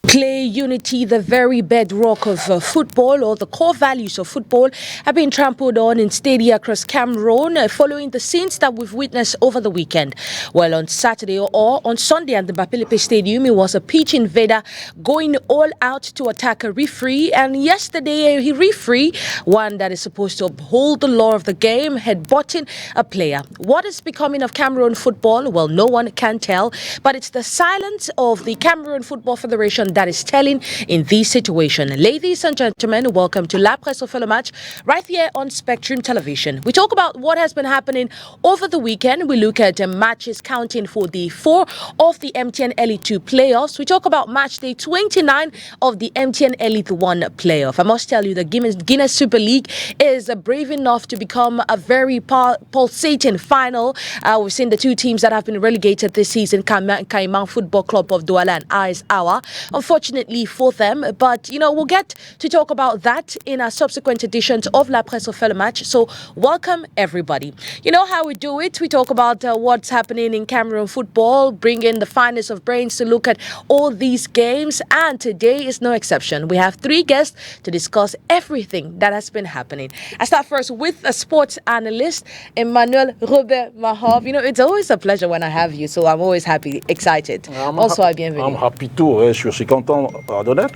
Play, unity, the very bedrock of football, or the core values of football, have been trampled on in stadia across Cameroon following the scenes that we've witnessed over the weekend. Well, on Saturday or on Sunday at the Bapilipe Stadium, it was a pitch invader going all out to attack a referee. And yesterday, a referee, one that is supposed to uphold the law of the game, had butting a player. What is becoming of Cameroon football? Well, no one can tell, but it's the silence of the Cameroon Football Federation that is telling in this situation. Ladies and gentlemen, welcome to La Presse le Match right here on Spectrum Television. We talk about what has been happening over the weekend. We look at matches counting for the 4 of the MTN Elite 2 playoffs. We talk about match day 29 of the MTN Elite 1 playoff. I must tell you, the Guinness Super League is brave enough to become a very pulsating final. We've seen the two teams that have been relegated this season, Caiman Football Club of Douala and AS Awa. Unfortunately for them, but we'll get to talk about that in our subsequent editions of La Presse le Match. So welcome everybody. You know how we do it. We talk about what's happening in Cameroon football, bring in the finest of brains to look at all these games, and today is no exception. We have 3 guests to discuss everything that has been happening. I start first with a sports analyst, Emmanuel Robert Mahov. It's always a pleasure when I have you, so I'm always happy, excited. Bonsoir, bienvenue. I'm happy too. Je suis content, Ladonette.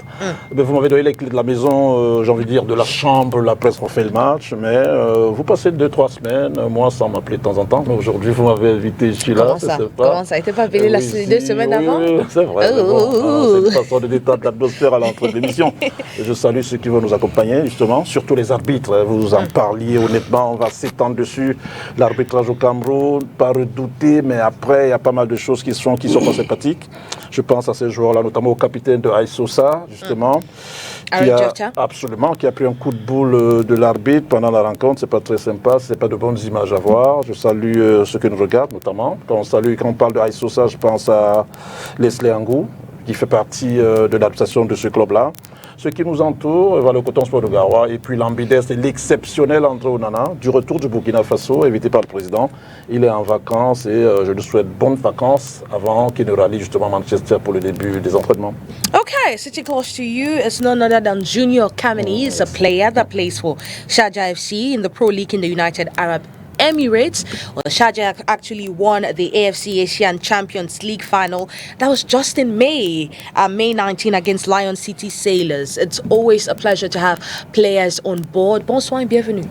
Vous m'avez donné les clés de la maison, j'ai envie de dire de la chambre, la presse refait le match, mais vous passez 2-3 semaines, moi sans m'appeler de temps en temps, mais aujourd'hui vous m'avez invité, je suis là. Comment ça? T'es pas appelé la 2 semaines avant? Oui, c'est vrai. C'est une façon de détendre l'atmosphère à l'entrée de l'émission. Je salue ceux qui vont nous accompagner, justement, surtout les arbitres. Vous en parliez honnêtement, on va s'étendre dessus. L'arbitrage au Cameroun, pas redouté, mais après, il y a pas mal de choses qui sont pas sympathiques. Je pense à ces joueurs-là, notamment au capitaine de Aïssosa, justement, qui a pris un coup de boule de l'arbitre pendant la rencontre. C'est pas très sympa, c'est pas de bonnes images à voir. Je salue ceux qui nous regardent, notamment. Quand on parle de Aïssosa, je pense à Leslie Angou, qui fait partie de l'administration de ce club-là. Ce qui nous entoure, le coton sport de Garoua, et puis l'ambidestre et l'exceptionnel André Onana, du retour du Burkina Faso, invité par le président. Il est en vacances et je lui souhaite bonnes vacances avant qu'il ne rallie justement Manchester pour le début des entraînements. Okay, sitting close to you is none other than Junior Kameni, a player that plays for Sharjah FC in the Pro League in the United Arab Emirates. Well, Sharjah actually won the AFC Asian Champions League final. That was just in May 19 against Lion City Sailors. It's always a pleasure to have players on board. Bonsoir et bienvenue.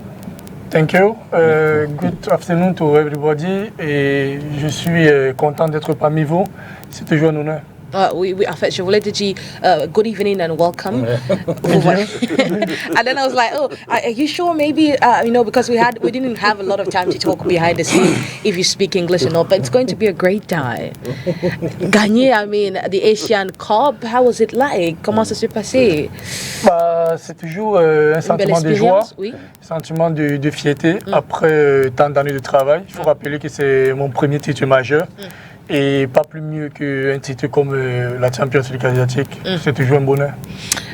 Thank you. Good afternoon to everybody. Et je suis content d'être parmi vous. C'est toujours un honneur. En fait, je voulais te dire good evening and welcome. And then I was like, are you sure? Maybe because we didn't have a lot of time to talk behind the scenes if you speak English or not. But it's going to be a great time. Gagner, the Asian Cup. How was it like? Comment ça s'est passé? C'est toujours un sentiment de joie, oui. Sentiment de fierté après tant d'années de travail. Il faut rappeler que c'est mon premier titre majeur. Et pas plus mieux qu'un titre comme la Champions League asiatique. C'est toujours un bonheur.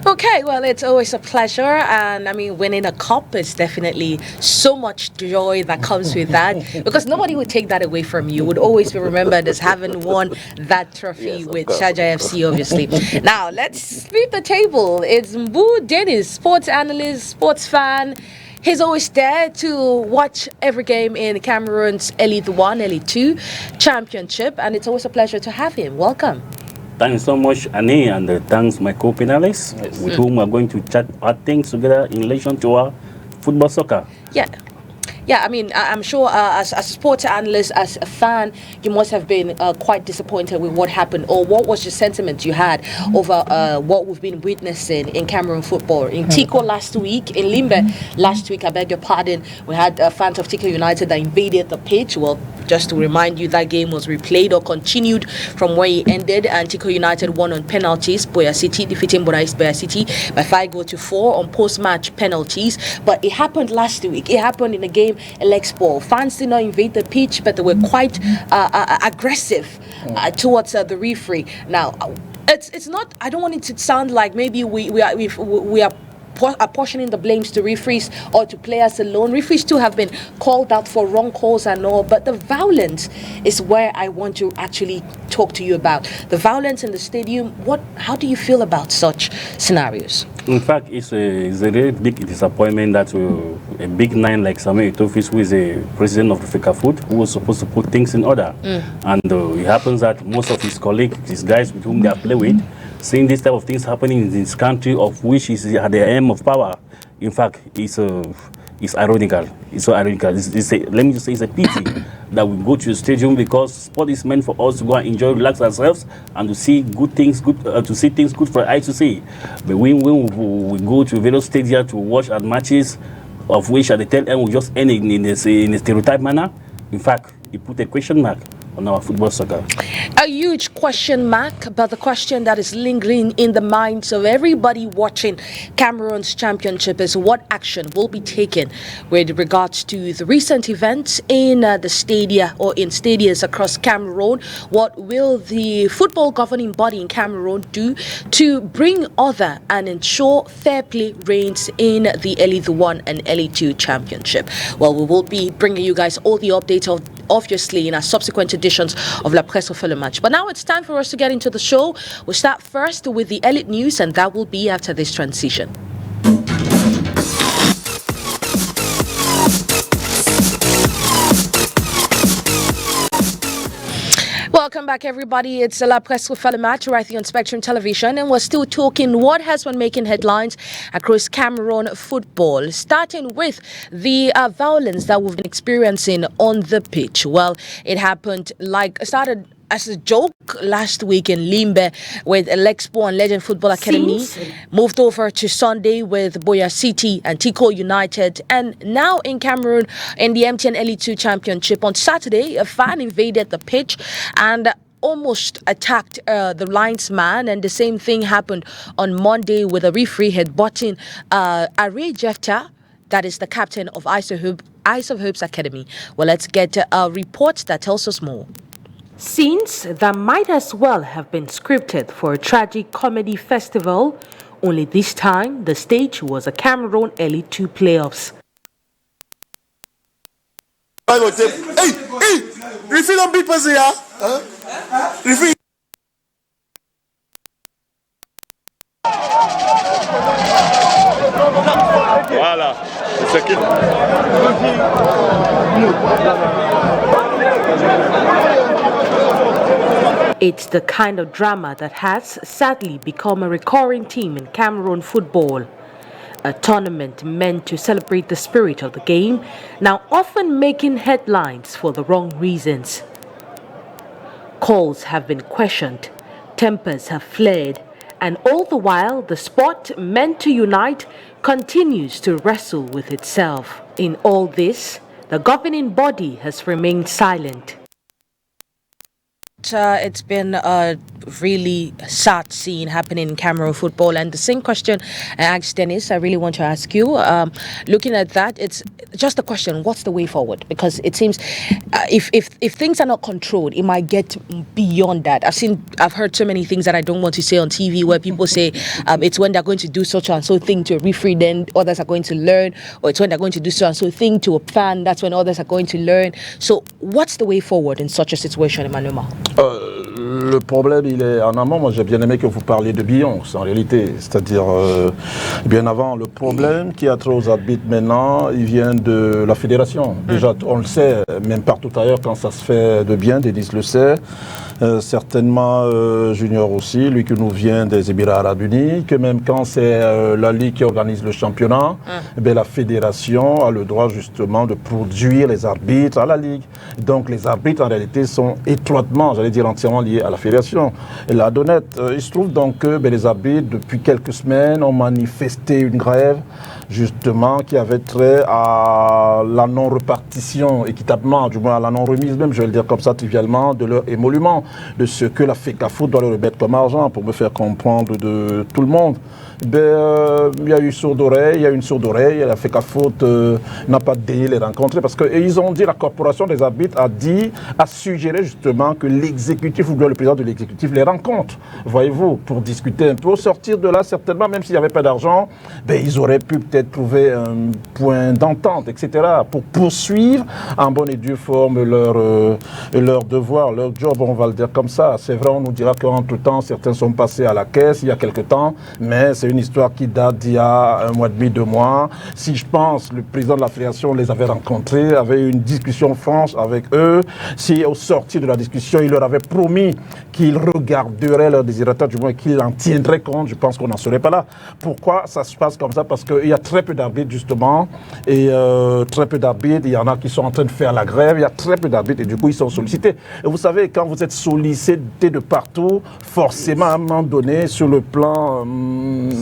Okay, well, it's always a pleasure. And winning a cup is definitely so much joy that comes with that. Because nobody would take that away from you. You would always be remembered as having won that trophy with Sharjah FC, obviously. Now, let's sweep the table. It's Mbu Dennis, sports analyst, sports fan. He's always there to watch every game in Cameroon's Elite 1, Elite 2 championship, and it's always a pleasure to have him. Welcome. Thanks so much, Annie, and thanks my co-panelists, with whom we're going to chat our things together in relation to our football soccer. Yeah, I'm sure as a sports analyst, as a fan, you must have been quite disappointed with what happened. Or what was your sentiment you had over what we've been witnessing in Cameroon football? In Tico last week, in Limbe last week, I beg your pardon, we had fans of Tico United that invaded the pitch. Well, just to remind you, that game was replayed or continued from where it ended, and Tico United won on penalties. Boya City defeating Boya City by 5-4 on post-match penalties. But it happened last week. It happened in a game Expo. Fans did not invade the pitch, but they were quite aggressive towards the referee. Now, it's not. I don't want it to sound like maybe we are apportioning the blames to referees or to players alone. Referees too have been called out for wrong calls and all, but the violence is where I want to actually talk to you about. The violence in the stadium, how do you feel about such scenarios? In fact, it's a really big disappointment that a big nine like Samuel Etofis, who is a president of the FECAFOOT, who was supposed to put things in order. And it happens that most of his colleagues, his guys with whom they are playing with, seeing this type of things happening in this country of which is at the aim of power, in fact, it's ironical. It's so ironical. Let me just say it's a pity that we go to the stadium because sport is meant for us to go and enjoy, relax ourselves, and to see good things, to see things good for the eye to see. But when we go to various stadiums to watch our matches, of which at the tail end we just end in a stereotype manner, in fact, it put a question mark on our football soccer. A huge question mark, but the question that is lingering in the minds of everybody watching Cameroon's championship is what action will be taken with regards to the recent events in the stadia or in stadiums across Cameroon. What will the football governing body in Cameroon do to bring order and ensure fair play reigns in the Elite 1 and Elite 2 championship? Well, we will be bringing you guys all the updates obviously in our subsequent editions of La Presse Refait le Match. But now it's time for us to get into the show. We'll start first with the Elite News, and that will be after this transition. Welcome back, everybody. It's La Presse Refait le Match right here on Spectrum Television, and we're still talking what has been making headlines across Cameroon football, starting with the violence that we've been experiencing on the pitch. Well, it started as a joke last week in Limbe with Lexpo and Legend Football Academy, moved over to Sunday with Boya City and Tico United, and now in Cameroon in the MTN Elite 2 Championship. On Saturday, a fan invaded the pitch and almost attacked the linesman, and the same thing happened on Monday with a referee headbutting Are Jefta, that is the captain of Eyes of Hopes Academy. Well, let's get a report that tells us more. Scenes that might as well have been scripted for a tragic comedy festival, only this time the stage was a Cameroon Elite 2 playoffs. Hey, refill on beat passé, hein? Refill. Voilà, c'est ce qu'il. It's the kind of drama that has sadly become a recurring theme in Cameroon football. A tournament meant to celebrate the spirit of the game, now often making headlines for the wrong reasons. Calls have been questioned, tempers have flared, and all the while the sport meant to unite continues to wrestle with itself. In all this, the governing body has remained silent. It's been a really sad scene happening in Cameroon football, and the same question I asked Dennis, I really want to ask you. Looking at that, it's just a question: what's the way forward? Because it seems if things are not controlled, it might get beyond that. I've heard so many things that I don't want to say on TV, where people say it's when they're going to do such and so thing to a referee, then others are going to learn, or it's when they're going to do so and so thing to a fan, that's when others are going to learn. So, what's the way forward in such a situation, Emmanuel? Le problème, il est en amont. Moi, j'ai bien aimé que vous parliez de Beyoncé, en réalité. C'est-à-dire, bien avant, le problème qui a trait aux arbitres maintenant, il vient de la fédération. Déjà, on le sait, même partout ailleurs, quand ça se fait de bien, Denis le sait. Certainement Junior aussi, lui qui nous vient des Émirats Arabes Unis, que même quand c'est la Ligue qui organise le championnat, eh la fédération a le droit justement de produire les arbitres à la Ligue. Donc les arbitres en réalité sont étroitement, j'allais dire entièrement liés à la fédération. Et Ladonette, il se trouve donc que les arbitres depuis quelques semaines ont manifesté une grève justement qui avait trait à la non-repartition équitablement, du moins à la non-remise même, je vais le dire comme ça trivialement, de leur émolument. de ce que la FECAFOOT doit leur remettre comme argent pour me faire comprendre de tout le monde. Ben, il y a eu sourde oreille, il y a une sourde oreille, la FECAFOOT n'a pas daigné les rencontrer parce qu'ils ont dit, la corporation des arbitres a suggéré justement que l'exécutif ou bien le président de l'exécutif les rencontre, voyez-vous, pour discuter un peu. Au sortir de là, certainement, même s'il n'y avait pas d'argent, ben, ils auraient pu peut-être trouver un point d'entente, etc., pour poursuivre en bonne et due forme leur devoir, leur job, on va le dire comme ça. C'est vrai, on nous dira qu'entre-temps, certains sont passés à la caisse il y a quelque temps, mais c'est une histoire qui date d'il y a 1 mois et demi, 2 mois. Si je pense, le président de la fédération les avait rencontrés, avait eu une discussion franche avec eux, si au sortir de la discussion, il leur avait promis qu'il regarderait leurs désirata, du moins qu'il en tiendrait compte, je pense qu'on n'en serait pas là. Pourquoi ça se passe comme ça? Parce qu'il y a très peu d'arbitres, justement, et très peu d'arbitres, il y en a qui sont en train de faire la grève, il y a très peu d'arbitres, et du coup, ils sont sollicités. Et vous savez, quand vous êtes sollicité de partout, forcément, à un moment donné, sur le plan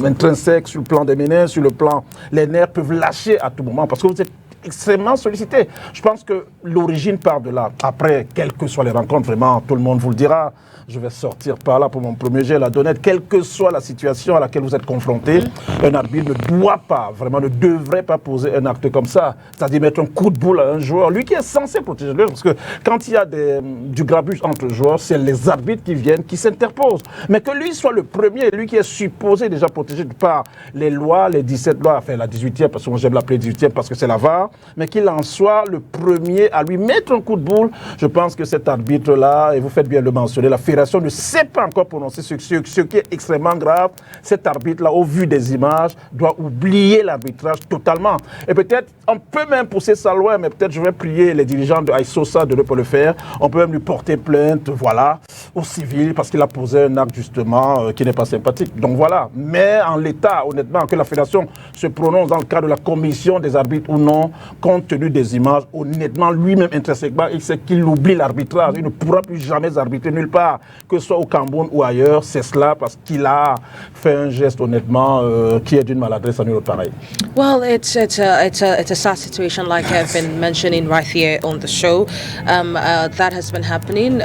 intrinsèque, sur le plan des méninges, sur le plan, les nerfs peuvent lâcher à tout moment, parce que vous êtes extrêmement sollicité. Je pense que l'origine part de là. Après, quelles que soient les rencontres, vraiment, tout le monde vous le dira. Je vais sortir par là pour mon premier jet, Ladonette. Quelle que soit la situation à laquelle vous êtes confronté, un arbitre ne doit pas, vraiment ne devrait pas poser un acte comme ça. C'est-à-dire mettre un coup de boule à un joueur. Lui qui est censé protéger le joueur, parce que quand il y a du grabuge entre joueurs, c'est les arbitres qui viennent, qui s'interposent. Mais que lui soit le premier, lui qui est supposé déjà protéger par les lois, les 17 lois, enfin la 18e, parce que moi j'aime l'appeler 18e parce que c'est la VAR, mais qu'il en soit le premier à lui mettre un coup de boule. Je pense que cet arbitre-là, et vous faites bien le mentionner, la fédération ne sait pas encore prononcer ce qui est extrêmement grave. Cet arbitre-là, au vu des images, doit oublier l'arbitrage totalement. Et peut-être, on peut même pousser ça loin, mais peut-être je vais prier les dirigeants de Aïsosa de ne pas le faire. On peut même lui porter plainte, voilà, au civil, parce qu'il a posé un acte, justement, qui n'est pas sympathique. Donc voilà. Mais en l'état, honnêtement, que la fédération se prononce dans le cadre de la commission des arbitres ou non, compte tenu des images, honnêtement, lui-même, intrinsèquement, il sait qu'il oublie l'arbitrage. Il ne pourra plus jamais arbitrer nulle part, que ce soit au Cameroun ou ailleurs. C'est cela parce qu'il a fait un geste, honnêtement, qui est d'une maladresse à nul autre pareil. Well, it's a sad situation, like I've been mentioning right here on the show. That has been happening.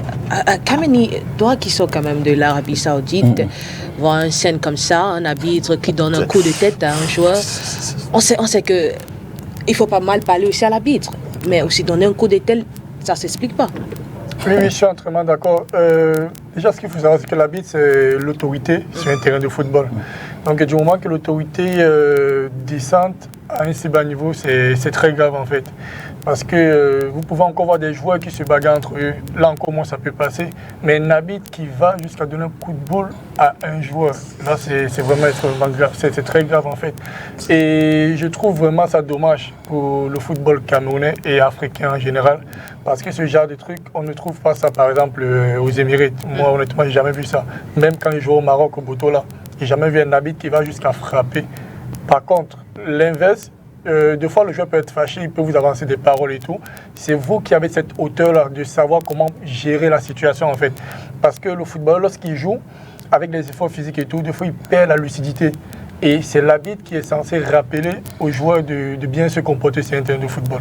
Kameni, toi qui sont quand même de l'Arabie Saoudite, voir une scène comme ça, un arbitre qui donne un coup de tête à un joueur, on sait que il faut pas mal parler aussi à l'arbitre, mais aussi donner un coup de tête, ça s'explique pas. Oui, je suis entièrement d'accord. Déjà, ce qu'il faut savoir, c'est que l'arbitre, c'est l'autorité sur un terrain de football. Donc, du moment que l'autorité descende à un si bas niveau, c'est très grave en fait. Parce que vous pouvez encore voir des joueurs qui se bagarrent entre eux. Là encore, moi, ça peut passer. Mais un arbitre qui va jusqu'à donner un coup de boule à un joueur, là, c'est vraiment extrêmement grave. C'est très grave en fait. Et je trouve vraiment ça dommage pour le football camerounais et africain en général. Parce que ce genre de truc, on ne trouve pas ça par exemple aux Émirats. Moi, honnêtement, j'ai jamais vu ça. Même quand je joue au Maroc, au Botola, j'ai jamais vu un arbitre qui va jusqu'à frapper. Par contre, l'inverse, des fois le joueur peut être fâché, il peut vous avancer des paroles et tout. C'est vous qui avez cette hauteur-là de savoir comment gérer la situation en fait. Parce que le footballeur, lorsqu'il joue, avec les efforts physiques et tout, des fois il perd la lucidité. Et c'est l'arbitre qui est censé rappeler aux joueurs de bien se comporter sur un terrain de football.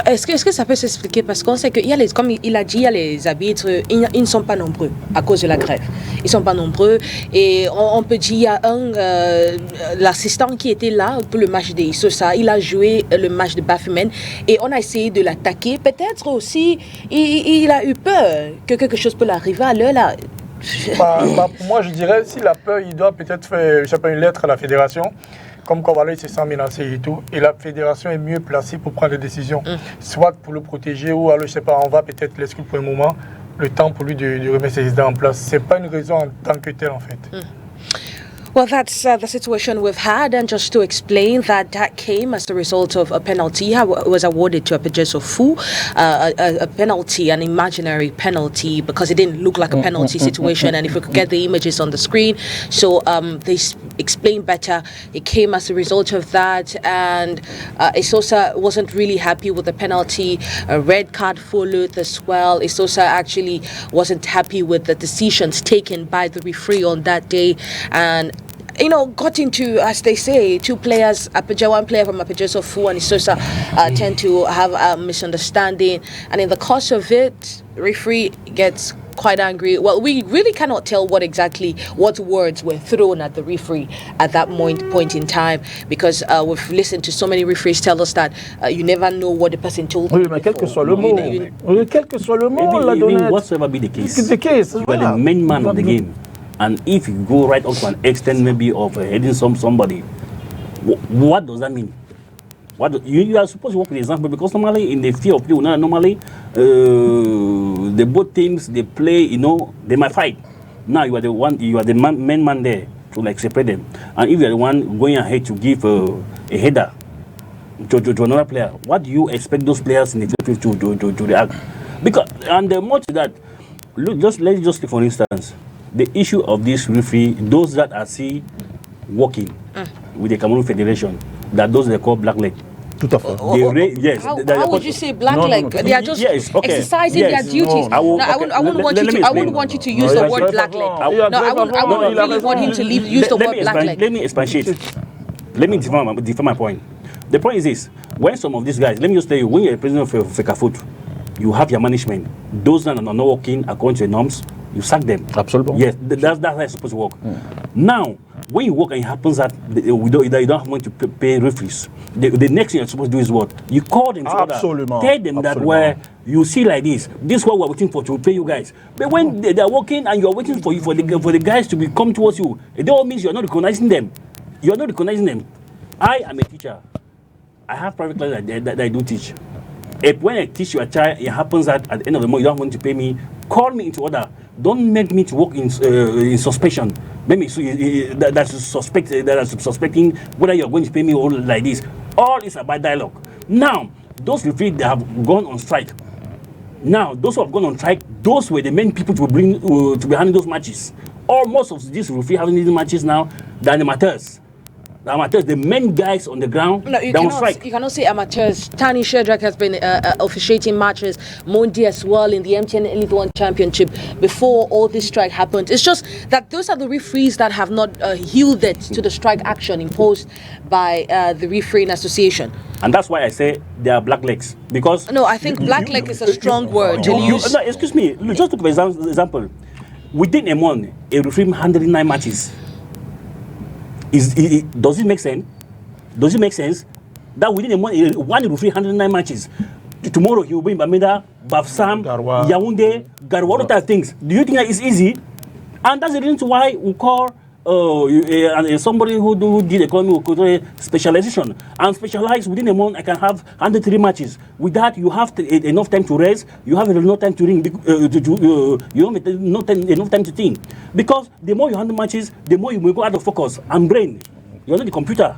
Est-ce que ça peut s'expliquer? Parce qu'on sait que, comme il a dit, il y a les arbitres, ils ne sont pas nombreux à cause de la grève. Ils ne sont pas nombreux. Et on peut dire, il y a l'assistant qui était là pour le match de Isosa, il a joué le match de Bafoumen et on a essayé de l'attaquer. Peut-être aussi, il a eu peur que quelque chose peut l'arriver à l'heure là. Pour moi, je dirais, s'il a peur, il doit peut-être faire, je sais pas, une lettre à la fédération, comme quoi voilà, il se sent menacé et tout. Et la fédération est mieux placée pour prendre des décisions, soit pour le protéger ou alors, je sais pas, on va peut-être l'exclure pour un moment, le temps pour lui de remettre ses idées en place. C'est pas une raison en tant que telle, en fait. Well, that's the situation we've had, and just to explain that came as the result of a penalty. Was awarded to Apejeso Fu, a penalty, an imaginary penalty, because it didn't look like a penalty situation. And if we could get the images on the screen, so they explain better. It came as a result of that, and Isosa wasn't really happy with the penalty. A red card followed as well. Isosa actually wasn't happy with the decisions taken by the referee on that day, and got into, as they say, two players, one player from Apejeso Fu and Isosa tend to have a misunderstanding, and in the course of it, referee gets quite angry. Well, we really cannot tell what words were thrown at the referee at that point in time, because we've listened to so many referees tell us that you never know what the person told you. Oui, mais quel que soit le mot, quel que soit le mot, Ladonette. Whatsoever be the case, The case, you are the main man of the game. And if you go right up to an extent maybe of heading somebody, what does that mean? You are supposed to work with the example, because normally in the field of play, normally the both teams they play, they might fight. Now you are the main man there to like separate them. And if you are the one going ahead to give a header to another player, what do you expect those players in the field to react? Because and the more to that, let's just take for instance the issue of this referee, those that are working with the Cameroon Federation, that those they call black leg. Tout à fait. Yes. How would you say black leg? They are just exercising their duties. I wouldn't want you to use the word black leg. I wouldn't really want him to use the word black leg. Let me expatiate. Let me define my point. The point is this: when some of these guys, let me just tell you, when you're a president of FECAFOOT, you have your management. Those that are not working according to the norms, you sack them. Absolutely. Yes, that's how it's supposed to work. Now, when you work and it happens that you don't have money to pay referees, the next thing you're supposed to do is what? You call them together, tell them that where you see like this is what we're waiting for to pay you guys. But when they're working and you're waiting for the guys to come towards you, it all means you're not recognizing them. You're not recognizing them. I am a teacher. I have private classes that I do teach. When I teach your child, it happens that at the end of the month you don't want to pay me, call me into order. Don't make me to work in suspicion. Maybe that's suspecting whether you're going to pay me all like this. All is about dialogue. Now, those referees that have gone on strike. Now, those who have gone on strike, those were the main people to be handling those matches. Or most of these referees having these matches now, they're the amateurs. The amateurs, the main guys on the ground, no, you cannot say amateurs. Tani Shedrack has been officiating matches, Mondi as well in the MTN Elite One Championship before all this strike happened. It's just that those are the referees that have not yielded to the strike action imposed by the Refereeing Association. And that's why I say they are black legs. Because no, I think black leg is a strong word to use. No, excuse me. Just to give an example, within a month, a referee handling 9 matches. Does it make sense? Does it make sense that within a month, one referee handling 9 matches? Tomorrow he will be in Bamenda, Bafsam, Yaoundé, Garwa, all type of things. Do you think that it's easy? And that's the reason why we call somebody who did economy specialization and specialize within a month. I can have 103 matches. With that, you have enough time to rest. You have enough time to ring. You have enough time to think. Because the more you handle matches, the more you will go out of focus and brain. You're not the computer.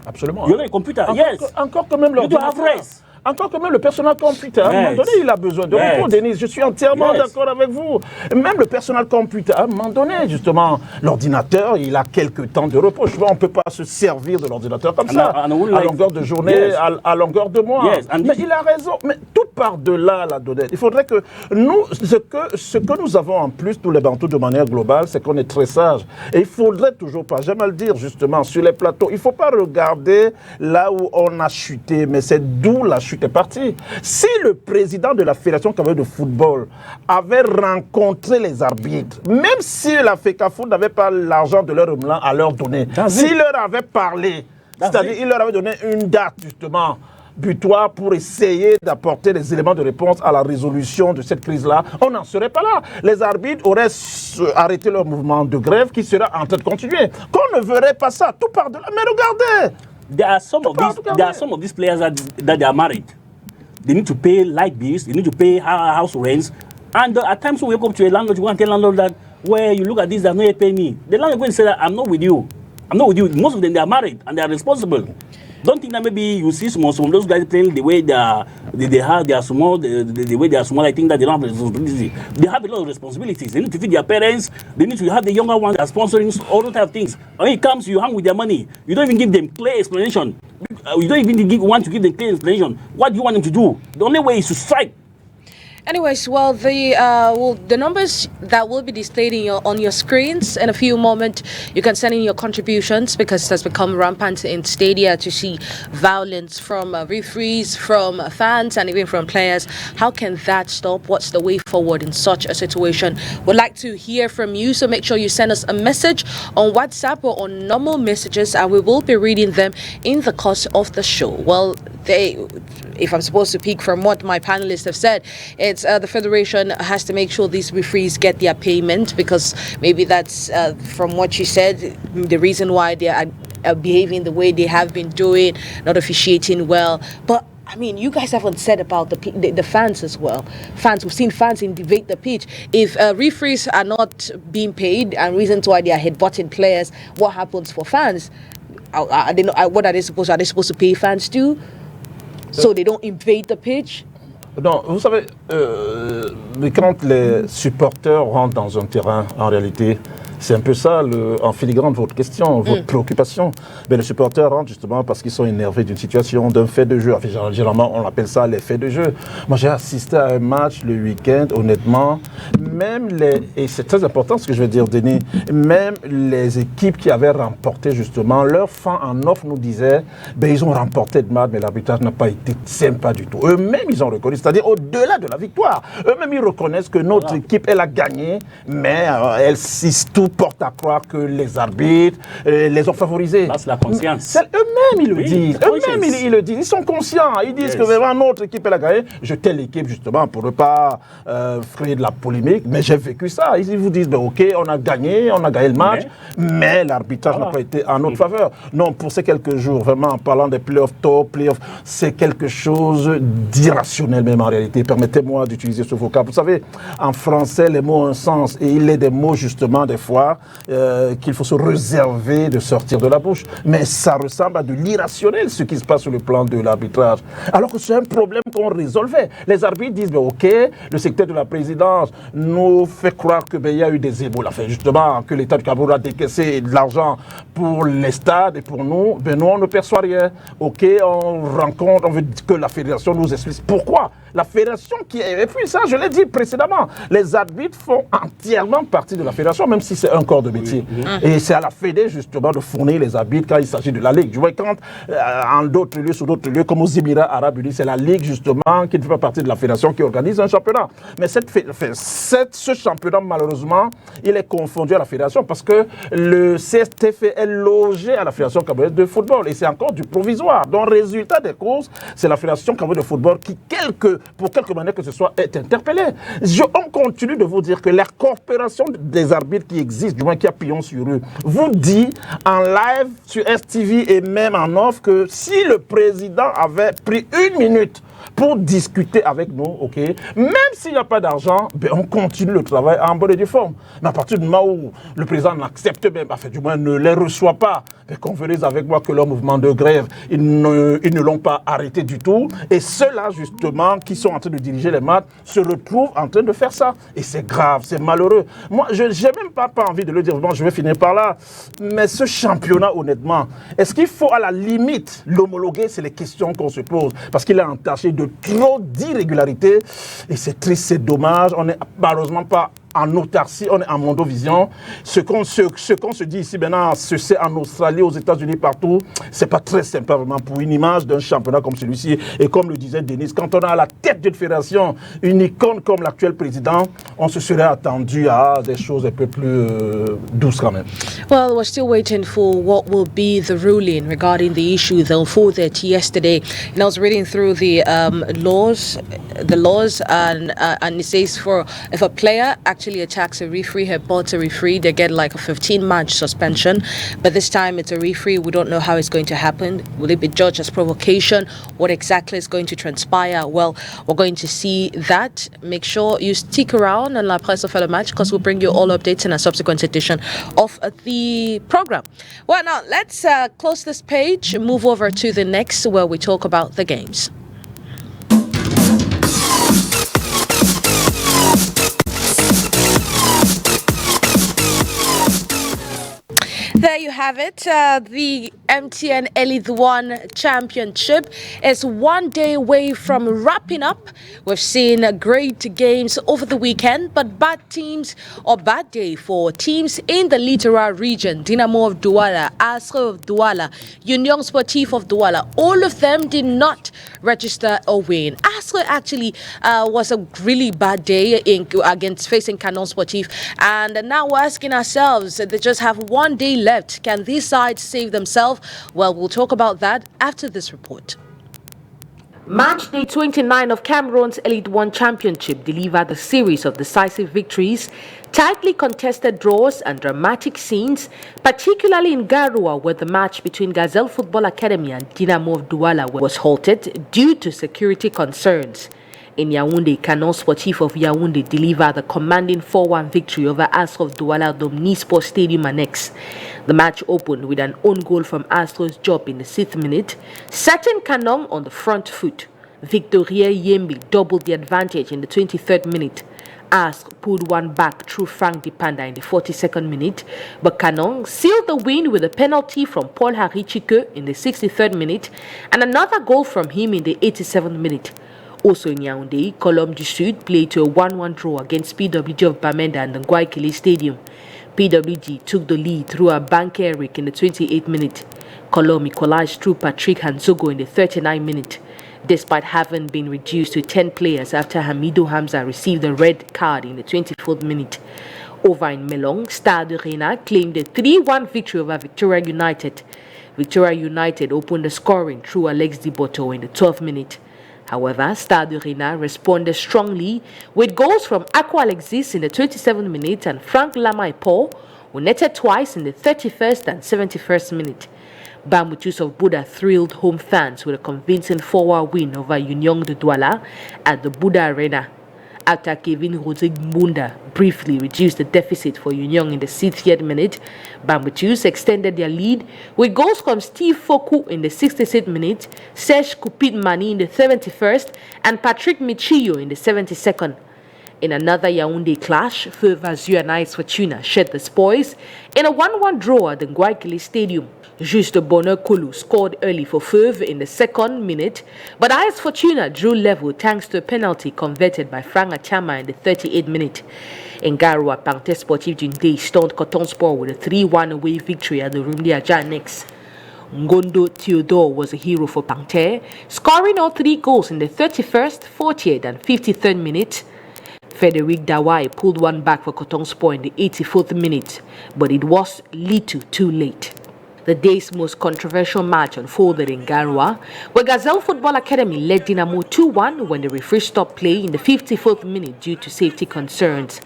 Absolument. You're not the computer. Yes. Encore quand même you do have rest. Encore quand même le personnel computer, à un moment donné, il a besoin de repos, Denise. Je suis entièrement d'accord avec vous. Même le personnel computer, à un moment donné, justement, l'ordinateur, il a quelques temps de repos. Je vois, on ne peut pas se servir de l'ordinateur comme ça, à longueur de journée, à longueur de mois. Mais il a raison. Mais tout part de là, Ladonette. Il faudrait que nous, ce que nous avons en plus, tous les Bantous, de manière globale, c'est qu'on est très sage. Et il faudrait toujours pas, j'aime à le dire justement, sur les plateaux, il ne faut pas regarder là où on a chuté, mais c'est d'où la chute est partie. Si le président de la Fédération camerounaise de football avait rencontré les arbitres, même si la FECAFOOT n'avait pas l'argent de leur remlan à leur donner, s'il leur avait parlé, c'est-à-dire il leur avait donné une date justement butoir pour essayer d'apporter des éléments de réponse à la résolution de cette crise-là, on n'en serait pas là. Les arbitres auraient arrêté leur mouvement de grève qui serait en train de continuer. Qu'on ne verrait pas ça, tout part de là. Mais regardez, there are some of these players that they are married. They need to pay light bills. They need to pay house rents. And at times we wake up to a landlord, you want to tell landlord that, where you look at this, they're not paying me. The landlord going to say that, I'm not with you. I'm not with you. Most of them, they are married and they are responsible. Don't think that maybe you see some of those guys playing the way they are small, the way they are small. I think that they don't have responsibility. They have a lot of responsibilities. They need to feed their parents. They need to have the younger ones that are sponsoring all those type of things. When it comes, you hang with their money. You don't even give them clear explanation. You don't even want to give them clear explanation. What do you want them to do? The only way is to strike. Anyways, well, the numbers that will be displayed on your screens in a few moments, you can send in your contributions because it has become rampant in stadia to see violence from referees, from fans, and even from players. How can that stop? What's the way forward in such a situation? We'd like to hear from you, so make sure you send us a message on WhatsApp or on normal messages, and we will be reading them in the course of the show. Well, if I'm supposed to pick from what my panelists have said, it's the Federation has to make sure these referees get their payment, because maybe that's, from what you said, the reason why they are behaving the way they have been doing, not officiating well. But I mean, you guys haven't said about the fans as well. Fans, we've seen fans invade the pitch. If referees are not being paid and reasons why they are headbutting players, what happens for fans? What are they supposed? Are they supposed to pay fans too, so they don't invade the pitch? Non, vous savez, quand les supporters rentrent dans un terrain, en réalité, c'est un peu ça, en filigrane, votre question, votre préoccupation. Mais les supporters rentrent justement parce qu'ils sont énervés d'une situation, d'un fait de jeu. Enfin, généralement, on appelle ça les faits de jeu. Moi, j'ai assisté à un match le week-end, honnêtement. Même et c'est très important ce que je veux dire, Denis, même les équipes qui avaient remporté justement, leurs fans en off nous disaient, ils ont remporté le match, mais l'arbitrage n'a pas été sympa du tout. Eux-mêmes, ils ont reconnu, c'est-à-dire au-delà de la victoire. Eux-mêmes, ils reconnaissent que notre équipe, elle a gagné, mais elle tout porte à croire que les arbitres les ont favorisés. Là, c'est la conscience. Eux-mêmes, ils le disent. Eux-mêmes, ils le disent. Ils sont conscients. Ils disent que vraiment notre équipe, elle a gagné. Je telle l'équipe, justement, pour ne pas créer de la polémique. Mais j'ai vécu ça. Ils vous disent, OK, on a gagné le match, mais l'arbitrage n'a pas été en notre faveur. Non, pour ces quelques jours, vraiment, en parlant des playoffs, c'est quelque chose d'irrationnel même en réalité. Permettez-moi d'utiliser ce vocable. Vous savez, en français, les mots ont un sens. Et il est des mots, justement, des fois, qu'il faut se réserver de sortir de la bouche. Mais ça ressemble à de l'irrationnel, ce qui se passe sur le plan de l'arbitrage. Alors que c'est un problème qu'on résolvait. Les arbitres disent, OK, le secteur de la présidence nous fait croire qu'il y a eu des éboules. Enfin, justement, que l'État du Cameroun a décaissé de l'argent pour les stades et pour nous, nous, on ne perçoit rien. OK, on veut que la fédération nous explique pourquoi. La fédération et puis ça, je l'ai dit précédemment, les arbitres font entièrement partie de la fédération, même si c'est un corps de métier. Et c'est à la fédé, justement, de fournir les arbitres quand il s'agit de la Ligue. Je vois quand, en d'autres lieux, sur d'autres lieux, comme aux Émirats Arabes Unis, c'est la Ligue, justement, qui ne fait pas partie de la fédération qui organise un championnat. Mais ce championnat, malheureusement, il est confondu à la fédération parce que le CSTV est logé à la fédération camerounaise de football. Et c'est encore du provisoire. Donc, résultat des courses, c'est la fédération camerounaise de football qui, pour quelque manière que ce soit, est interpellée. On continue de vous dire que la coopération des arbitres qui existe, du moins qui a pillon sur eux, vous dit en live sur STV et même en off que si le président avait pris 1 minute pour discuter avec nous, OK, même s'il n'y a pas d'argent, on continue le travail en bonne et due forme. Mais à partir du moment où le président n'accepte même, du moins ne les reçoit pas, convenez avec moi que leur mouvement de grève, ils ne l'ont pas arrêté du tout. Et ceux-là, justement, qui sont en train de diriger les matchs, se retrouvent en train de faire ça. Et c'est grave, c'est malheureux. Moi, je n'ai même pas envie de le dire, bon, je vais finir par là. Mais ce championnat, honnêtement, est-ce qu'il faut à la limite l'homologuer? C'est les questions qu'on se pose. Parce qu'il est entaché de trop d'irrégularités. Et c'est triste, c'est dommage. On n'est malheureusement pas en autarcie, on est en mondovision. Ce qu'on se dit ici maintenant, c'est en Australie, aux États-Unis, partout, c'est pas très sympa vraiment pour une image d'un championnat comme celui-ci. Et comme le disait Denis, quand on a à la tête d'une fédération une icône comme l'actuel président, on se serait attendu à des choses un peu plus douces quand même. Well, we're still waiting for what will be the ruling regarding the issue that unfolded yesterday. And I was reading through the laws, and it says if a player actually attacks a referee, headbutts a referee, they get like a 15-match suspension. But this time it's a referee. We don't know how it's going to happen. Will it be judged as provocation? What exactly is going to transpire? Well, we're going to see that. Make sure you stick around on La Presse of the match because we'll bring you all updates in a subsequent edition of the program. Well, now let's close this page, move over to the next where we talk about the games. There you have it. The MTN Elite One Championship is one day away from wrapping up. We've seen great games over the weekend, but bad day for teams in the Littoral region. Dynamo of Douala, Asre of Douala, Union Sportif of Douala, all of them did not register a win. Asre actually was a really bad day against facing Canon Sportif, and now we're asking ourselves, they just have one day left. Can these sides save themselves? Well, we'll talk about that after this report. Match day 29 of Cameroon's Elite One Championship delivered a series of decisive victories, tightly contested draws and dramatic scenes, particularly in Garoua, where the match between Gazelle Football Academy and Dynamo of Douala was halted due to security concerns. In Yaoundé, Canon Sportif of Yaoundé delivered a commanding 4-1 victory over Astre of Douala at the Omnisport Stadium Annex. The match opened with an own goal from Astre's Job in the 6th minute, setting Canon on the front foot. Victoria Yembi doubled the advantage in the 23rd minute. Astre pulled one back through Frank Dipanda in the 42nd minute, but Canon sealed the win with a penalty from Paul Harichike in the 63rd minute and another goal from him in the 87th minute. Also in Yaoundé, Colombe du Sud played to a 1-1 draw against PWG of Bamenda and the Guaykele Stadium. PWG took the lead through a Banke Eric in the 28th minute. Colombe equalized through Patrick Hanzogo in the 39th minute, despite having been reduced to 10 players after Hamidou Hamza received a red card in the 24th minute. Over in Melong, Stade Reina claimed a 3-1 victory over Victoria United. Victoria United opened the scoring through Alex Diboto in the 12th minute. However, Stade Reina responded strongly with goals from Aqua Alexis in the 27th minute and Frank Lamai Paul, who netted twice in the 31st and 71st minute. Bambutus of Buddha thrilled home fans with a convincing 4-1 win over Union de Douala at the Buddha Arena. After Kevin Rodrigue briefly reduced the deficit for Union in the 60th minute, Bambutus extended their lead with goals from Steve Foku in the 66th minute, Serge Kupit-Mani in the 71st, and Patrick Michillo in the 72nd. In another Yaoundé clash, Feu Vazu and AS Fortuna shared the spoils in a 1-1 draw at the Guaykele Stadium. Juste Bonheur Kulu scored early for Feuve in the 2nd minute, but AS Fortuna drew level thanks to a penalty converted by Frank Achama in the 38th minute. In Garoua, Panther Sportif Dundee stunned Coton Sport with a 3-1 away victory at the Rumdi Aja Annex. Ngondo Theodore was a hero for Panther, scoring all 3 goals in the 31st, 40th and 53rd minute. Frederic Dawai pulled one back for Coton Sport in the 84th minute, but it was little too late. The day's most controversial match unfolded in Garoua, where Gazelle Football Academy led Dynamo 2-1 when the referee stopped play in the 54th minute due to safety concerns.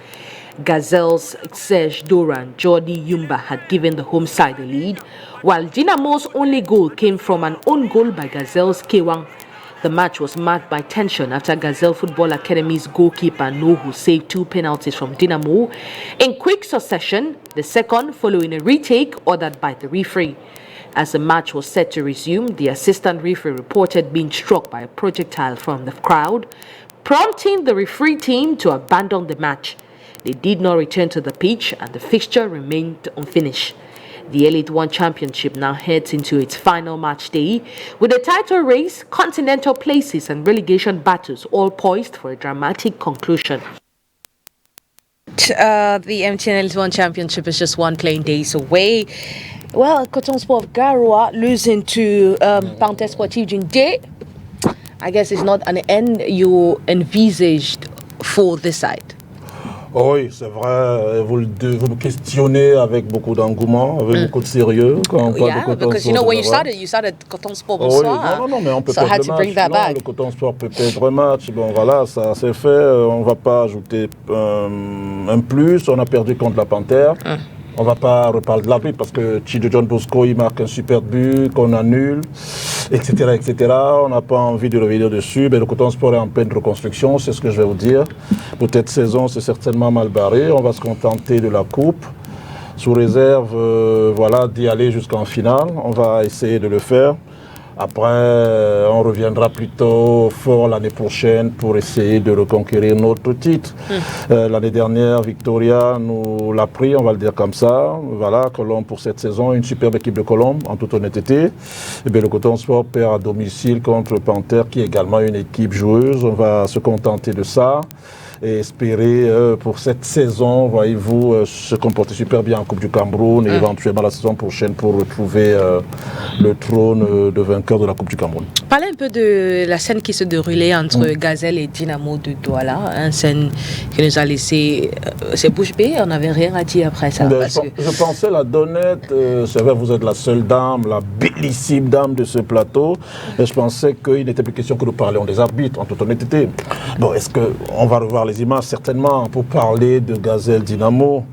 Gazelle's Serge Dora and Jordi Yumba had given the home side the lead, while Dynamo's only goal came from an own goal by Gazelle's Kewang. The match was marked by tension after Gazelle Football Academy's goalkeeper Nohu saved 2 penalties from Dynamo in quick succession, the second following a retake ordered by the referee. As the match was set to resume, the assistant referee reported being struck by a projectile from the crowd, prompting the referee team to abandon the match. They did not return to the pitch and the fixture remained unfinished. The Elite One Championship now heads into its final match day, with the title race, continental places and relegation battles all poised for a dramatic conclusion. The MTN Elite One Championship is just one playing days away. Well, Coton Sport of Garoua losing to Panther Sportif Dundee, I guess it's not an end you envisaged for this side. Oui, c'est vrai. Vous me questionnez avec beaucoup d'engouement, avec beaucoup de sérieux. Because you know when you started Coton Sport bonsoir. Oui, non, mais on peut so I had to bring that back. Le Coton Sport peut perdre match. Bon, voilà, ça c'est fait. On ne va pas ajouter un plus. On a perdu contre la Panthère. On ne va pas reparler de l'arbitre parce que Chido John Bosco il marque un super but qu'on annule, etc., etc. On n'a pas envie de revenir dessus. Mais le Coton Sport est en pleine reconstruction, c'est ce que je vais vous dire. Peut-être saison, c'est certainement mal barré. On va se contenter de la coupe. Sous réserve, voilà, d'y aller jusqu'en finale. On va essayer de le faire. Après, on reviendra plutôt fort l'année prochaine pour essayer de reconquérir notre titre. L'année dernière, Victoria nous l'a pris, on va le dire comme ça. Voilà, Colombe pour cette saison, une superbe équipe de Colombe, en toute honnêteté. Et bien, le Coton Sport perd à domicile contre Panthère, qui est également une équipe joueuse. On va se contenter de ça et espérer pour cette saison, voyez-vous, se comporter super bien en Coupe du Cameroun et éventuellement la saison prochaine pour retrouver le trône de vainqueur de la Coupe du Cameroun. Parlez un peu de la scène qui se déroulait entre Gazelle et Dynamo de Douala, une scène qui nous a laissé c'est bouche bée, on n'avait rien à dire après ça. Je pensais Ladonette, c'est vrai, vous êtes la seule dame, la bellissime dame de ce plateau, et je pensais qu'il n'était plus question que nous parlions des arbitres, en toute honnêteté. Bon, est-ce qu'on va revoir les images? Certainement, pour parler de Gazelle Dynamo.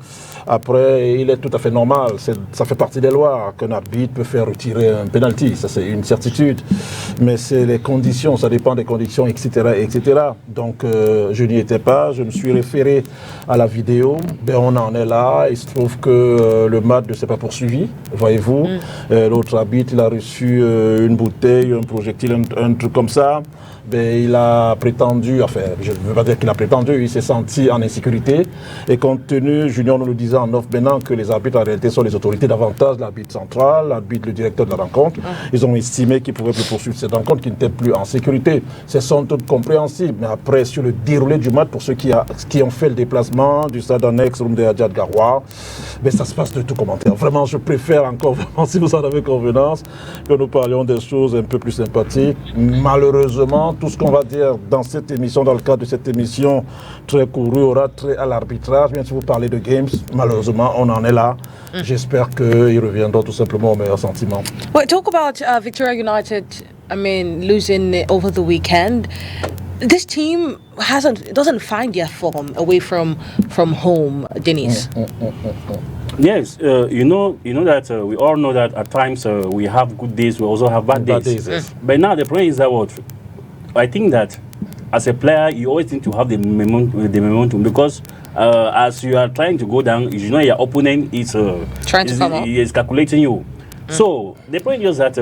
Après, il est tout à fait normal, ça fait partie des lois qu'un arbitre peut faire retirer un penalty, ça c'est une certitude. Mais c'est les conditions, ça dépend des conditions, etc. etc. Donc je n'y étais pas, je me suis référé à la vidéo, ben, on en est là, il se trouve que le match ne s'est pas poursuivi, voyez-vous. L'autre arbitre, il a reçu une bouteille, un projectile, un truc comme ça. Ben, il a prétendu, enfin, je ne veux pas dire qu'il a prétendu, il s'est senti en insécurité. Et compte tenu, Junior nous le disait en off maintenant, que les arbitres en réalité sont les autorités davantage, l'arbitre central, l'arbitre, le directeur de la rencontre. Ils ont estimé qu'ils pouvaient plus poursuivre cette rencontre, qu'ils n'étaient plus en sécurité. C'est sans doute compréhensible. Mais après, sur le déroulé du match, pour ceux qui ont fait le déplacement du stade annexe Rumde Adjad Garoua, ben, ça se passe de tout commentaire. Vraiment, je préfère encore, vraiment, si vous en avez convenance, que nous parlions des choses un peu plus sympathiques. Malheureusement, tout ce qu'on va dire dans cette émission, dans le cadre de cette émission très courue, aura trait à l'arbitrage. Bien si vous parlez de games, malheureusement, on en est là. J'espère qu'ils reviendront tout simplement au meilleur sentiment. Well, talk about Victoria United, I mean, losing over the weekend. This team doesn't find their form away from home, Dennis. Yes, you know that we all know that at times we have good days, we also have bad days. Yes. But now the point is that what I think that as a player you always need to have the momentum because as you are trying to go down, you know your opponent is trying to come up. Is calculating you. So the point is that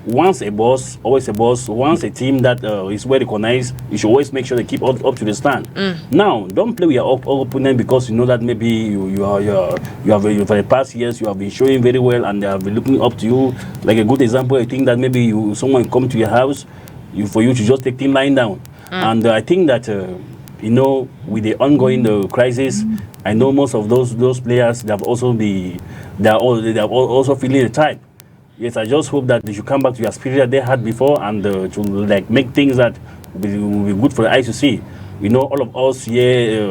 once a boss, always a boss. Once a team that is well recognized, you should always make sure they keep up to the stand. Now, don't play with your opponent because you know that maybe you have for the past years you have been showing very well and they have been looking up to you. Like a good example, I think that maybe someone come to your house, for you to just take team line down. And I think that you know, with the ongoing crisis, I know most of those players they are also feeling the type. Yes, I just hope that they should come back to your spirit that they had before and to like make things that will be good for the eyes to see. You know, all of us here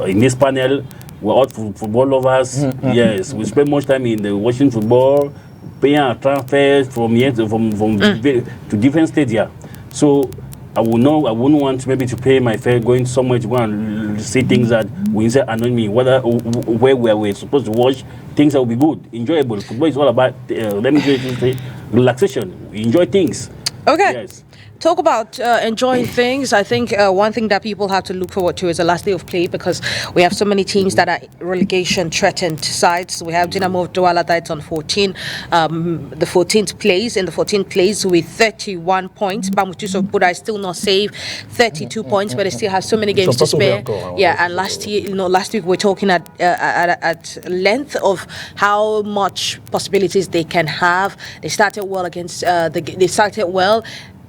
in this panel, we're all football lovers. Yes, we spend much time in watching football, paying our transfers from to different stadia. So I wouldn't want maybe to pay my fare going somewhere to go and see things that will annoy me. Where we're supposed to watch things that will be good, enjoyable. Football is all about let me just say relaxation. We enjoy things. Okay. Yes. Talk about enjoying things. I think one thing that people have to look forward to is the last day of play because we have so many teams that are relegation threatened sides. We have Dynamo of Douala that's on 14, the 14th place. In the 14th place with 31 points. Bamutuso Buddha is still not safe, 32 points, but they still have so many games to spare. Yeah, and last week we're talking at length of how much possibilities they can have. They started well against they started well.